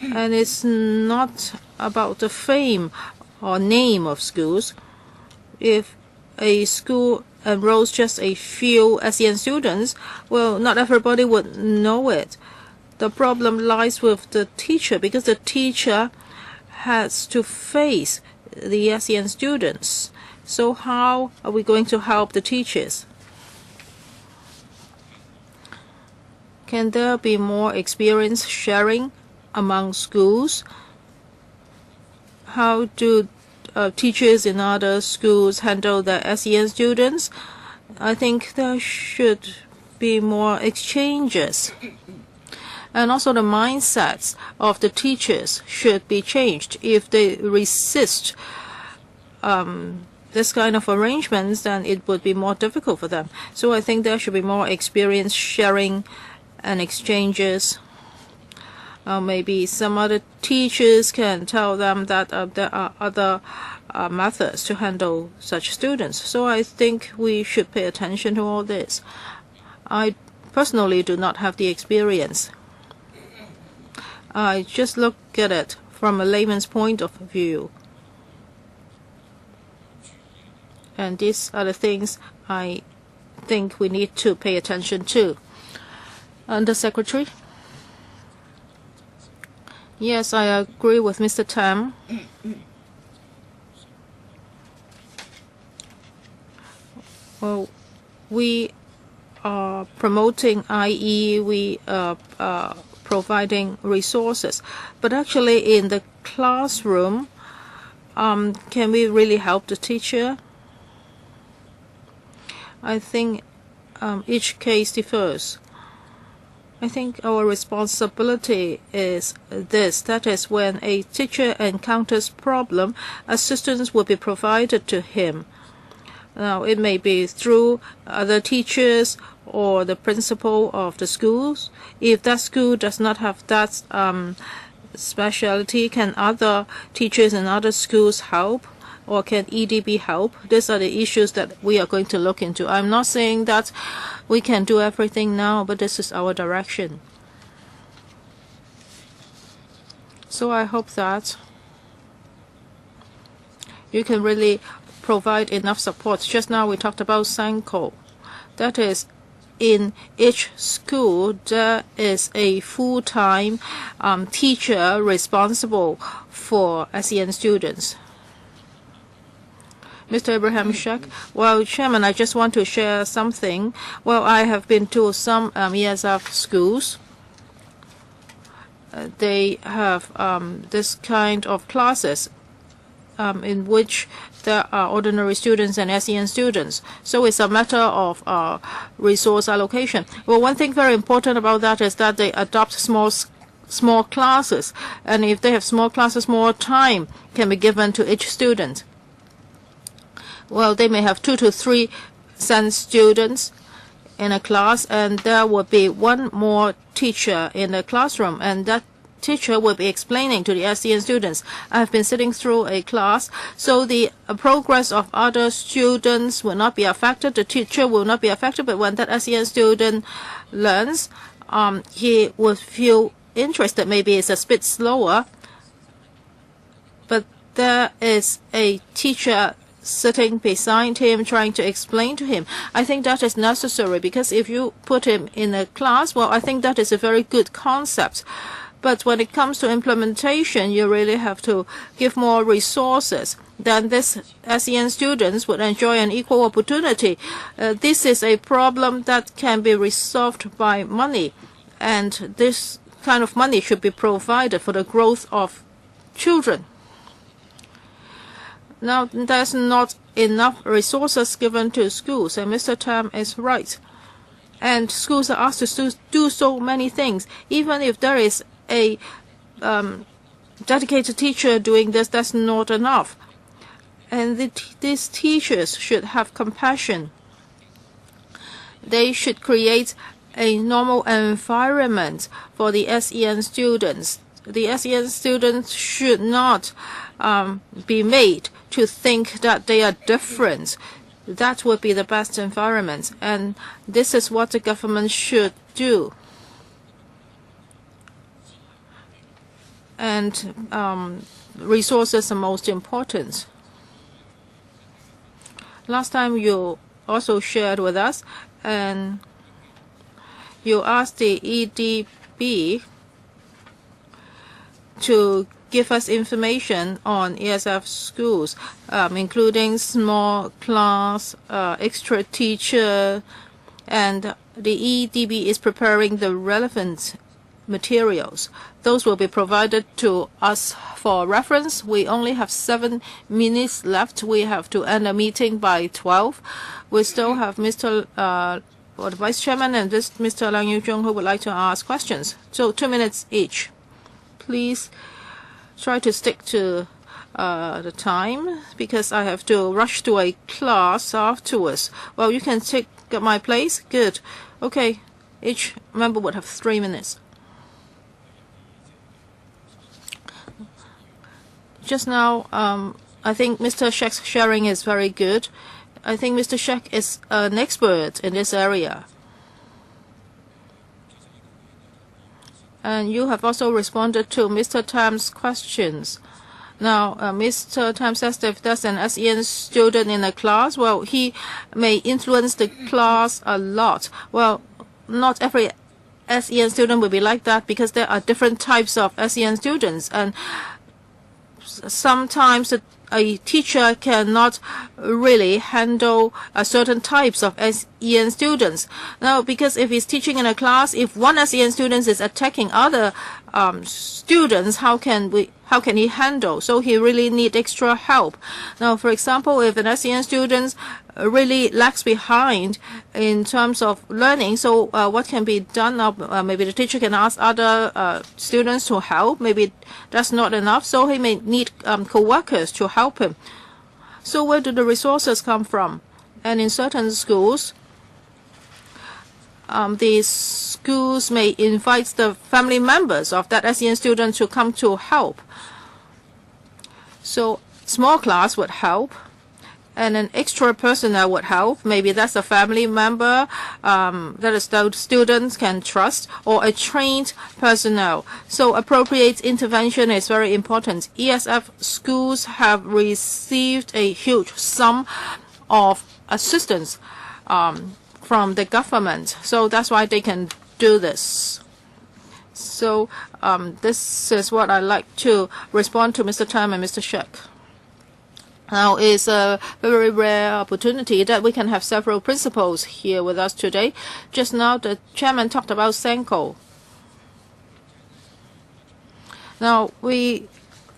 And it's not about the fame or name of schools. If a school enrolls just a few SEN students, well, not everybody would know it. The problem lies with the teacher, because the teacher has to face the SEN students. So how are we going to help the teachers? Can there be more experience sharing among schools? How do teachers in other schools handle the SEN students? I think there should be more exchanges. And also the mindsets of the teachers should be changed. If they resist this kind of arrangements, then it would be more difficult for them. So I think there should be more experience sharing and exchanges. Maybe some other teachers can tell them that there are other methods to handle such students. So I think we should pay attention to all this. I personally do not have the experience. I just look at it from a layman's point of view. And these are the things I think we need to pay attention to. Under Secretary? Yes, I agree with Mr. Tam. Well, we are promoting IE, we are providing resources. But actually in the classroom, can we really help the teacher? I think each case differs. I think our responsibility is this. That is, when a teacher encounters problem, assistance will be provided to him. Now, it may be through other teachers or the principal of the schools. If that school does not have that specialty, can other teachers in other schools help? Or can EDB help? These are the issues that we are going to look into. I'm not saying that we can do everything now, but this is our direction. So I hope that you can really provide enough support. Just now we talked about Sanko. That is, in each school there is a full-time teacher responsible for SEN students. Mr. Abraham Sheikh. Well, Chairman, I just want to share something. Well, I have been to some ESF schools. They have this kind of classes in which there are ordinary students and SEN students. So it's a matter of resource allocation. Well, one thing very important about that is that they adopt small classes. And if they have small classes, more time can be given to each student. Well, they may have 2 to 3 SEN students in a class, and there will be one more teacher in the classroom, and that teacher will be explaining to the SEN students. I have been sitting through a class, so the progress of other students will not be affected. The teacher will not be affected, but when that SEN student learns, he will feel interested. Maybe it's a bit slower, but there is a teacher sitting beside him trying to explain to him. I think that is necessary, because if you put him in a class, well, I think that is a very good concept. But when it comes to implementation, you really have to give more resources. Then this SEN students would enjoy an equal opportunity. This is a problem that can be resolved by money, and this kind of money should be provided for the growth of children. Now, there's not enough resources given to schools, and Mr. Tam is right. And schools are asked to do so many things. Even if there is a dedicated teacher doing this, that's not enough. And these teachers should have compassion. They should create a normal environment for the SEN students. The SEN students should not be made to think that they are different. That would be the best environment, and this is what the government should do. And resources are most important. Last time you also shared with us, and you asked the EDB to give us information on ESF schools, including small class, extra teacher, and the EDB is preparing the relevant materials. Those will be provided to us for reference. We only have 7 minutes left. We have to end the meeting by 12. We still have Mr. for the Vice Chairman and this Mr. Lang Yu-jung who would like to ask questions. So 2 minutes each. Please try to stick to the time because I have to rush to a class afterwards. Well, you can take my place. Good. Okay. Each member would have 3 minutes. Just now, I think Mr. Sheik's sharing is very good. I think Mr. Sheik is an expert in this area. And you have also responded to Mr. Tam's questions. Now, Mr. Tam says that if there's an SEN student in a class, well, he may influence the class a lot. Well, not every SEN student will be like that because there are different types of SEN students. And sometimes a teacher cannot really handle certain types of SEN students. Now, because if he's teaching in a class, if one SEN student is attacking other students, how can he handle? So he really need extra help. Now, for example, if an SEN student really lags behind in terms of learning, so what can be done? Maybe the teacher can ask other students to help. Maybe that's not enough, so he may need co-workers to help him. So where do the resources come from? And in certain schools, these schools may invite the family members of that SEN student to come to help. So small class would help, and an extra personnel would help. Maybe that's a family member that the students can trust, or a trained personnel. So appropriate intervention is very important. ESF schools have received a huge sum of assistance from the government. So that's why they can do this. So this is what I'd like to respond to Mr. Tam and Mr. Sheik. Now, it's a very rare opportunity that we can have several principals here with us today. Just now, the chairman talked about SENCO. Now, we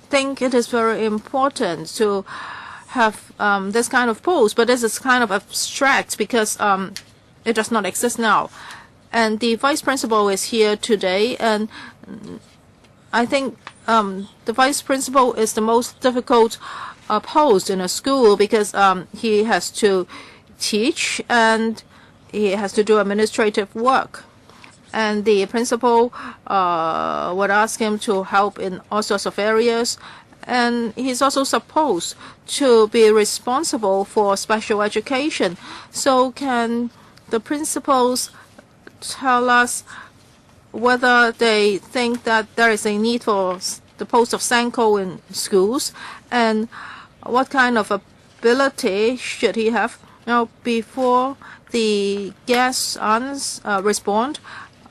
think it is very important to have this kind of post, but this is kind of abstract because it does not exist now. And the vice principal is here today, and I think the vice principal is the most difficult post in a school because he has to teach and he has to do administrative work. And the principal would ask him to help in all sorts of areas. And he's also supposed to be responsible for special education. So can the principals tell us whether they think that there is a need for the post of SENCO in schools, and what kind of ability should he have? Now, before the guests respond,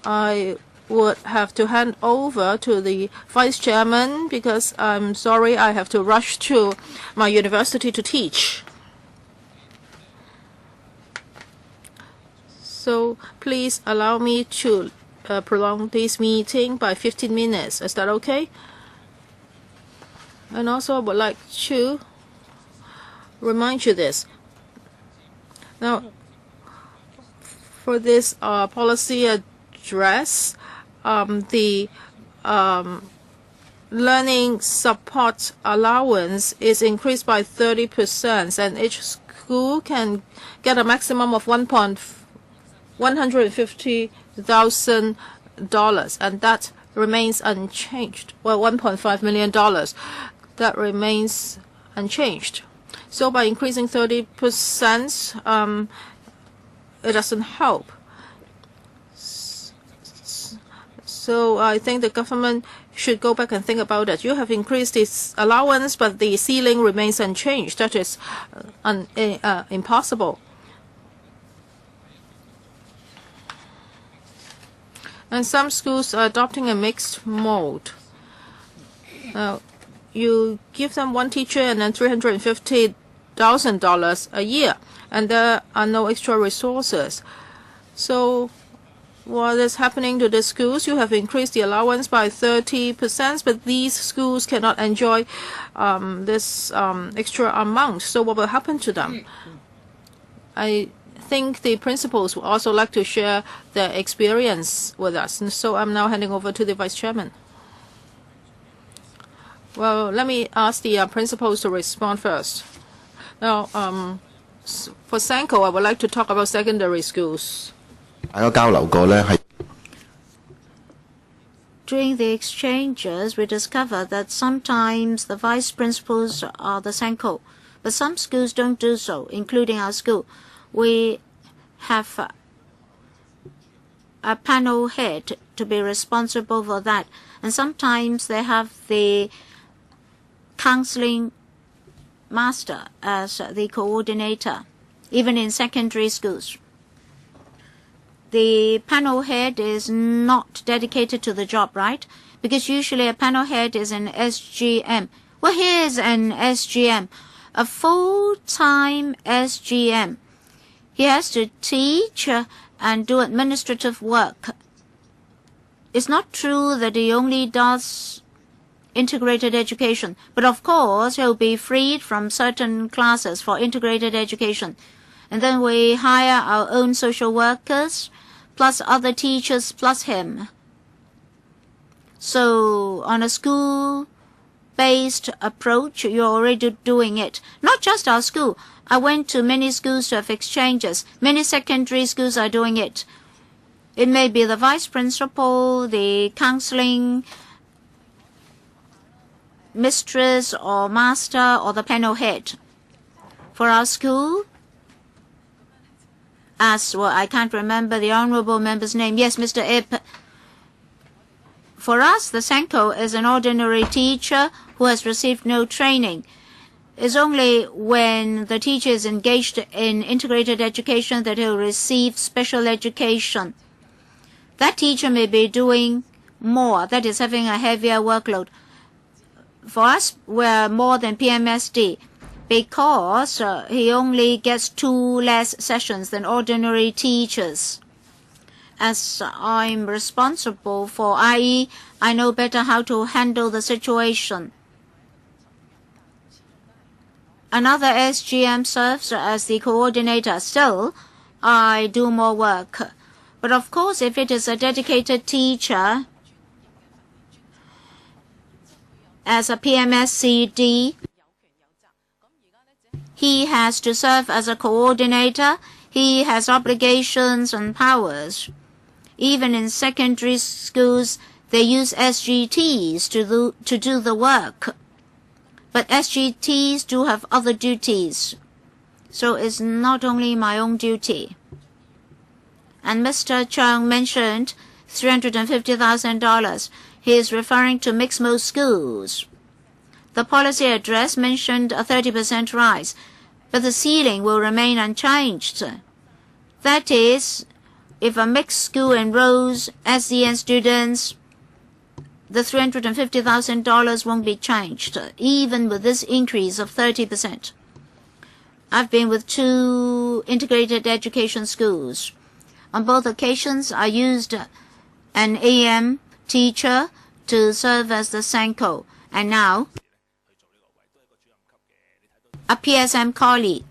I would have to hand over to the vice chairman because I'm sorry I have to rush to my university to teach. So please allow me to prolong this meeting by 15 minutes. Is that okay? And also I would like to remind you this. Now, for this policy address, the learning support allowance is increased by 30%, and each school can get a maximum of $150,000, and that remains unchanged. Well, $1.5 million, that remains unchanged. So by increasing 30%, it doesn't help. So I think the government should go back and think about it. You have increased this allowance, but the ceiling remains unchanged. That is impossible. And some schools are adopting a mixed mode. Now, you give them one teacher and then $350,000 a year, and there are no extra resources. So what is happening to the schools? You have increased the allowance by 30%, but these schools cannot enjoy this extra amount. So what will happen to them? I think the principals would also like to share their experience with us. And so I'm now handing over to the Vice Chairman. Well, let me ask the principals to respond first. Now, for Sanko, I would like to talk about secondary schools. During the exchanges, we discovered that sometimes the vice principals are the Sanko, but some schools don't do so, including our school. We have a panel head to be responsible for that, and sometimes they have the counseling master as the coordinator, even in secondary schools. The panel head is not dedicated to the job, right? Because usually a panel head is an SGM. Well, here's an SGM, a full-time SGM. He has to teach and do administrative work. It's not true that he only does integrated education, but of course he'll be freed from certain classes for integrated education. And then we hire our own social workers, plus other teachers, plus him. So on a school-based approach, you're already doing it. Not just our school. I went to many schools to have exchanges. Many secondary schools are doing it. It may be the vice principal, the counseling mistress or master, or the panel head. For our school, as well, I can't remember the honorable member's name. Yes, Mr. Ip. For us, the Sanko is an ordinary teacher who has received no training. It's only when the teacher is engaged in integrated education that he'll receive special education. That teacher may be doing more, that is having a heavier workload. For us, we're more than PMSD because he only gets 2 less sessions than ordinary teachers. As I'm responsible for IE, I know better how to handle the situation. Another SGM serves as the coordinator. Still, I do more work. But of course, if it is a dedicated teacher, as a PMSCD, he has to serve as a coordinator. He has obligations and powers. Even in secondary schools, they use SGTs to do the work. But SGTs do have other duties. So it's not only my own duty. And Mr. Chung mentioned $350,000. He is referring to mixed-mode schools. The policy address mentioned a 30% rise, but the ceiling will remain unchanged. That is, if a mixed school enrolls SEN students, the $350,000 won't be changed, even with this increase of 30%. I've been with 2 integrated education schools. On both occasions, I used an AM teacher to serve as the Sanko, and now a PSM colleague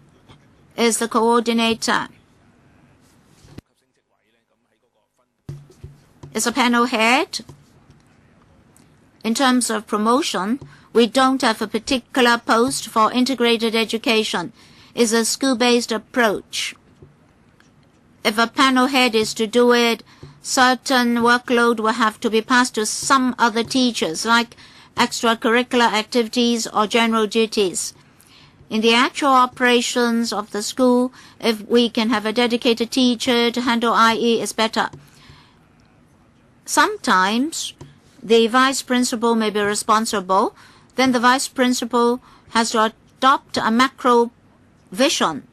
is the coordinator. It's a panel head. In terms of promotion, we don't have a particular post for integrated education. It's a school-based approach. If a panel head is to do it, certain workload will have to be passed to some other teachers, like extracurricular activities or general duties. In the actual operations of the school, if we can have a dedicated teacher to handle IE, it's better. Sometimes the vice principal may be responsible. Then the vice principal has to adopt a macro vision.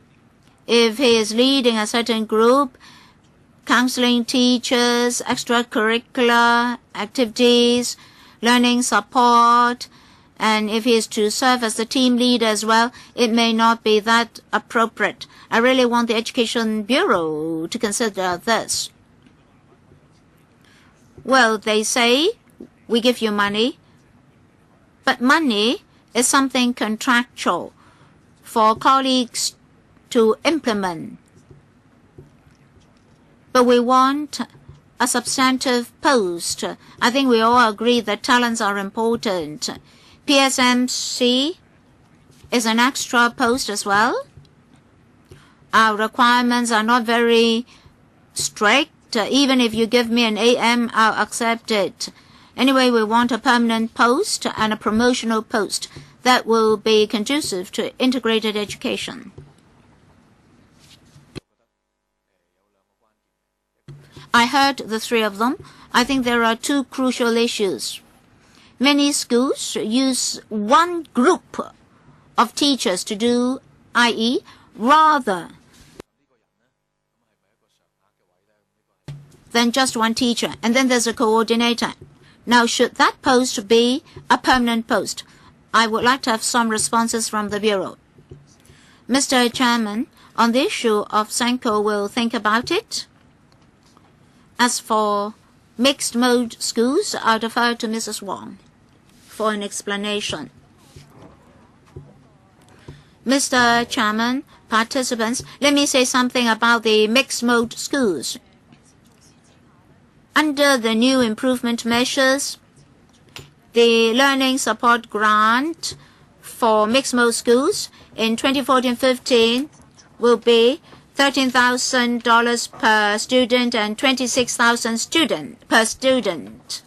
If he is leading a certain group, counseling teachers, extracurricular activities, learning support, and if he is to serve as the team leader as well, it may not be that appropriate. I really want the Education Bureau to consider this. Well, they say, we give you money, but money is something contractual for colleagues to implement. but we want a substantive post. I think we all agree that talents are important. PSMC is an extra post as well. Our requirements are not very strict. Even if you give me an AM, I'll accept it. Anyway, we want a permanent post and a promotional post that will be conducive to integrated education. I heard the three of them. I think there are two crucial issues. Many schools use one group of teachers to do IE rather than just one teacher, and then there's a coordinator. Now, should that post be a permanent post? I would like to have some responses from the Bureau. Mr. Chairman, on the issue of Senko, will think about it. As for mixed-mode schools, I'll defer to Mrs. Wong for an explanation. Mr. Chairman, participants, let me say something about the mixed-mode schools. Under the new improvement measures, the learning support grant for mixed-mode schools in 2014-15 will be $13,000 per student and $26,000 per student,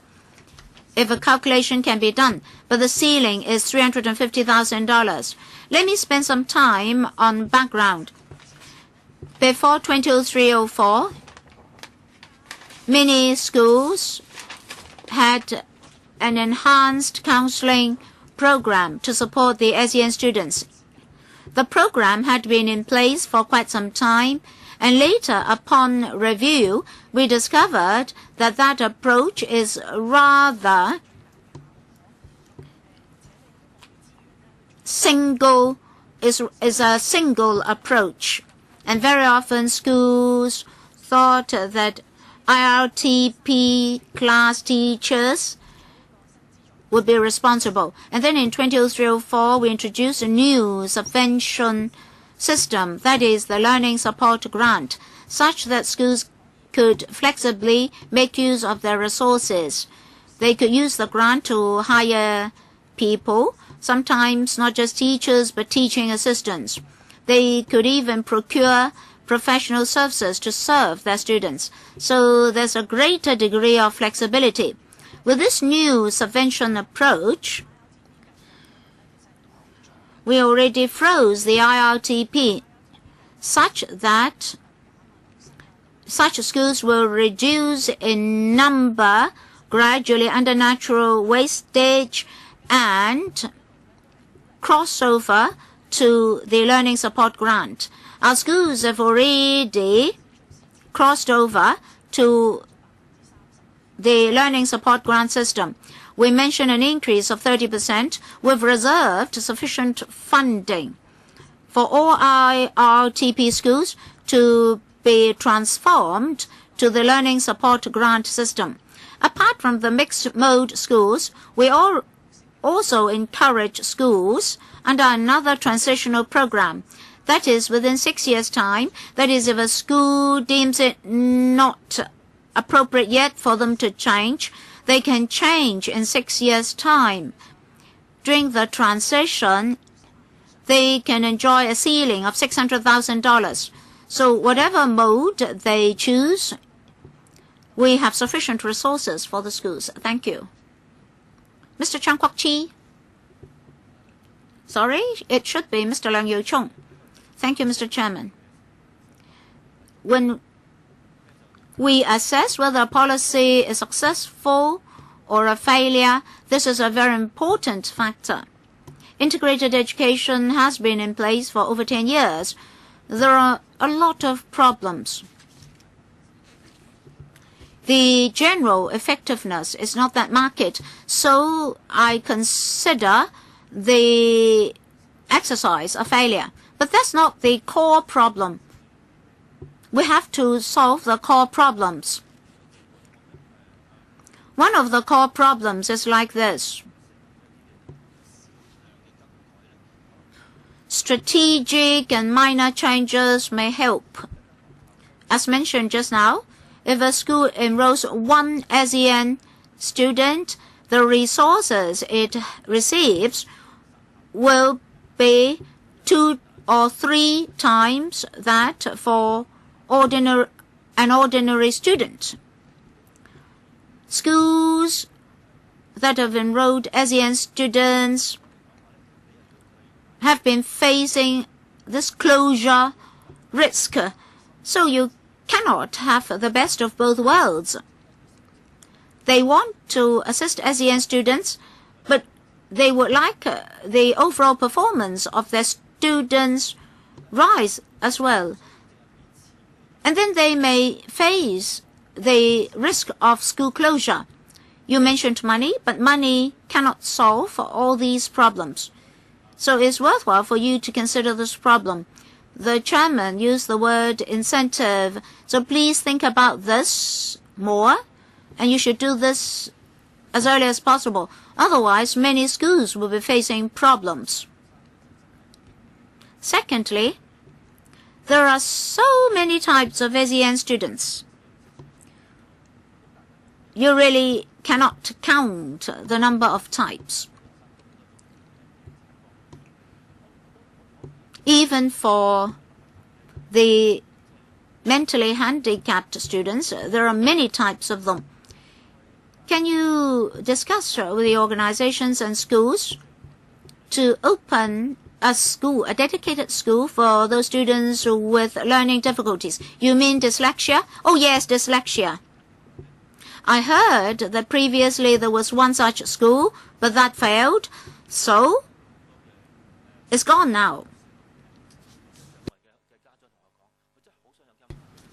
if a calculation can be done, but the ceiling is $350,000. Let me spend some time on background. Before 2003-04, many schools had an enhanced counseling program to support the SEN students. The program had been in place for quite some time, and later, upon review, we discovered that that approach is rather is a single approach, and very often schools thought that IRTP class teachers would be responsible. And then in 2003-04, we introduced a new subvention system, that is the learning support grant, such that schools could flexibly make use of their resources. They could use the grant to hire people, sometimes not just teachers, but teaching assistants. They could even procure professional services to serve their students. So there's a greater degree of flexibility. With this new subvention approach, we already froze the IRTP such that such schools will reduce in number gradually under natural wastage and cross over to the learning support grant. Our schools have already crossed over to the learning support grant system. We mentioned an increase of 30%. We've reserved sufficient funding for all IRTP schools to be transformed to the learning support grant system. Apart from the mixed-mode schools, we also encourage schools under another transitional program. That is, within 6 years' time, that is, if a school deems it not appropriate yet for them to change, they can change in 6 years' time. During the transition, they can enjoy a ceiling of $600,000. So whatever mode they choose, we have sufficient resources for the schools. Thank you. Mr. Chang Kwok Chi. Sorry, it should be Mr. Leung Yu Chung. Thank you, Mr. Chairman. When we assess whether a policy is successful or a failure, this is a very important factor. Integrated education has been in place for over 10 years. There are a lot of problems. The general effectiveness is not that marked, so I consider the exercise a failure. But that's not the core problem. We have to solve the core problems. One of the core problems is like this. Strategic and minor changes may help. As mentioned just now, If a school enrolls one ASEAN student, the resources it receives will be 2 or 3 times that for an ordinary student. Schools that have enrolled ASEAN students have been facing this closure risk, so you cannot have the best of both worlds. They want to assist ASEAN students, but they would like the overall performance of their students rise as well. And then they may face the risk of school closure. You mentioned money, but money cannot solve all these problems. So it's worthwhile for you to consider this problem. The chairman used the word incentive, so please think about this more, and you should do this as early as possible. Otherwise, many schools will be facing problems. Secondly, there are so many types of ASEAN students. You really cannot count the number of types. Even for the mentally handicapped students, there are many types of them. Can you discuss with the organizations and schools to open a dedicated school for those students with learning difficulties? You mean dyslexia? Oh yes, dyslexia. I heard that previously there was one such school, but that failed, so it's gone now.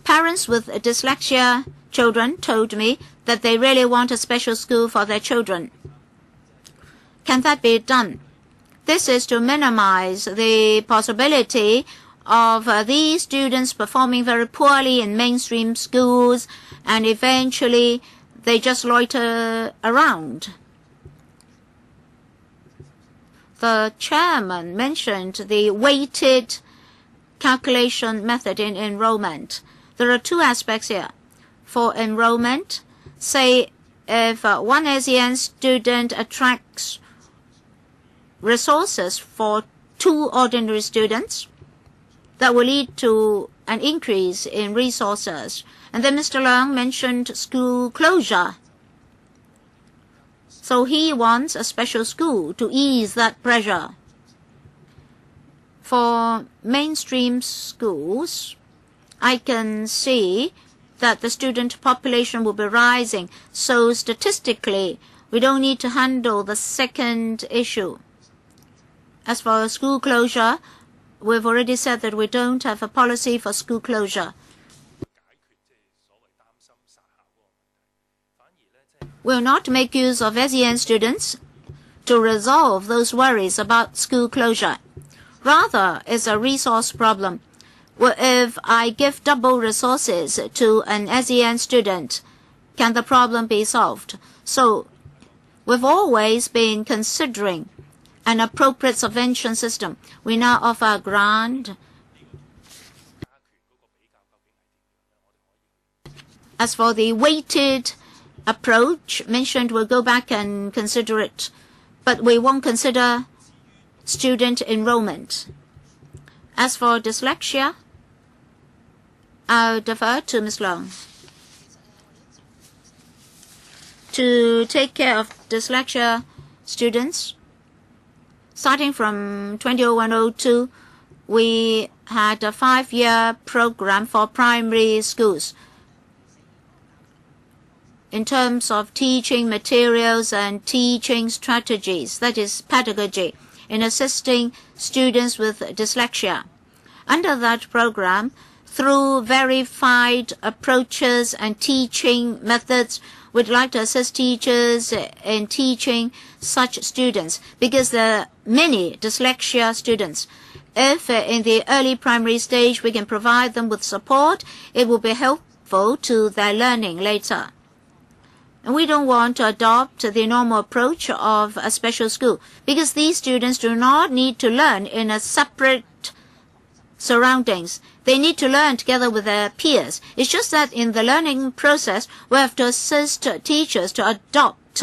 Parents with dyslexia children told me that they really want a special school for their children. Can that be done? This is to minimize the possibility of these students performing very poorly in mainstream schools, and eventually they just loiter around. The chairman mentioned the weighted calculation method in enrollment. There are 2 aspects here. For enrollment, say if one ASEAN student attracts resources for 2 ordinary students, that will lead to an increase in resources. And then Mr. Leung mentioned school closure. So he wants a special school to ease that pressure. For mainstream schools, I can see that the student population will be rising. So statistically, we don't need to handle the second issue. As for school closure, we've already said that we don't have a policy for school closure. We'll not make use of ASEAN students to resolve those worries about school closure. Rather, it's a resource problem. Well, if I give double resources to an ASEAN student, can the problem be solved? So, we've always been considering an appropriate subvention system. We now offer a grant. As for the weighted approach mentioned, we'll go back and consider it, but we won't consider student enrollment. As for dyslexia, I'll defer to Ms. Leung. To take care of dyslexia students, starting from 2001-02, we had a 5-year program for primary schools in terms of teaching materials and teaching strategies, that is pedagogy, in assisting students with dyslexia. Under that program, through verified approaches and teaching methods, we'd like to assist teachers in teaching such students, because there are many dyslexia students. If in the early primary stage we can provide them with support, it will be helpful to their learning later. And we don't want to adopt the normal approach of a special school, because these students do not need to learn in a separate surroundings. They need to learn together with their peers. It's just that in the learning process, we have to assist teachers to adopt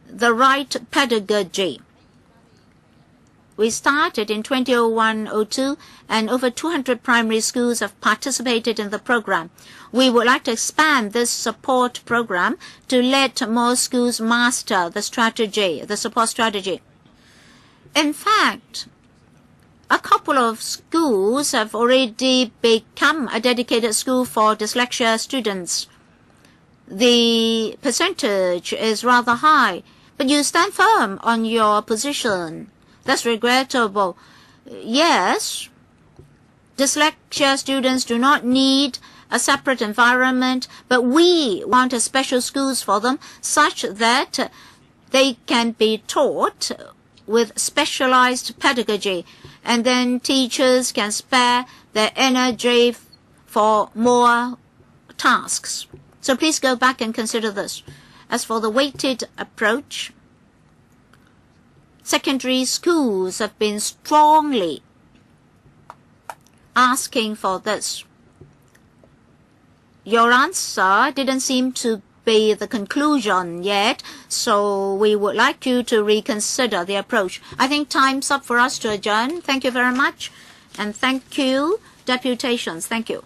the right pedagogy. We started in 2001-02, and over 200 primary schools have participated in the program. We would like to expand this support program to let more schools master the strategy, the support strategy. In fact, a couple of schools have already become a dedicated school for dyslexia students. The percentage is rather high, but you stand firm on your position. That's regrettable. Yes, dyslexia students do not need a separate environment, but we want a special schools for them such that they can be taught with specialized pedagogy, and then teachers can spare their energy for more tasks. So please go back and consider this. As for the weighted approach, secondary schools have been strongly asking for this. Your answer didn't seem to be the conclusion yet, so we would like you to reconsider the approach. I think time's up for us to adjourn. Thank you very much, and thank you, deputations. Thank you.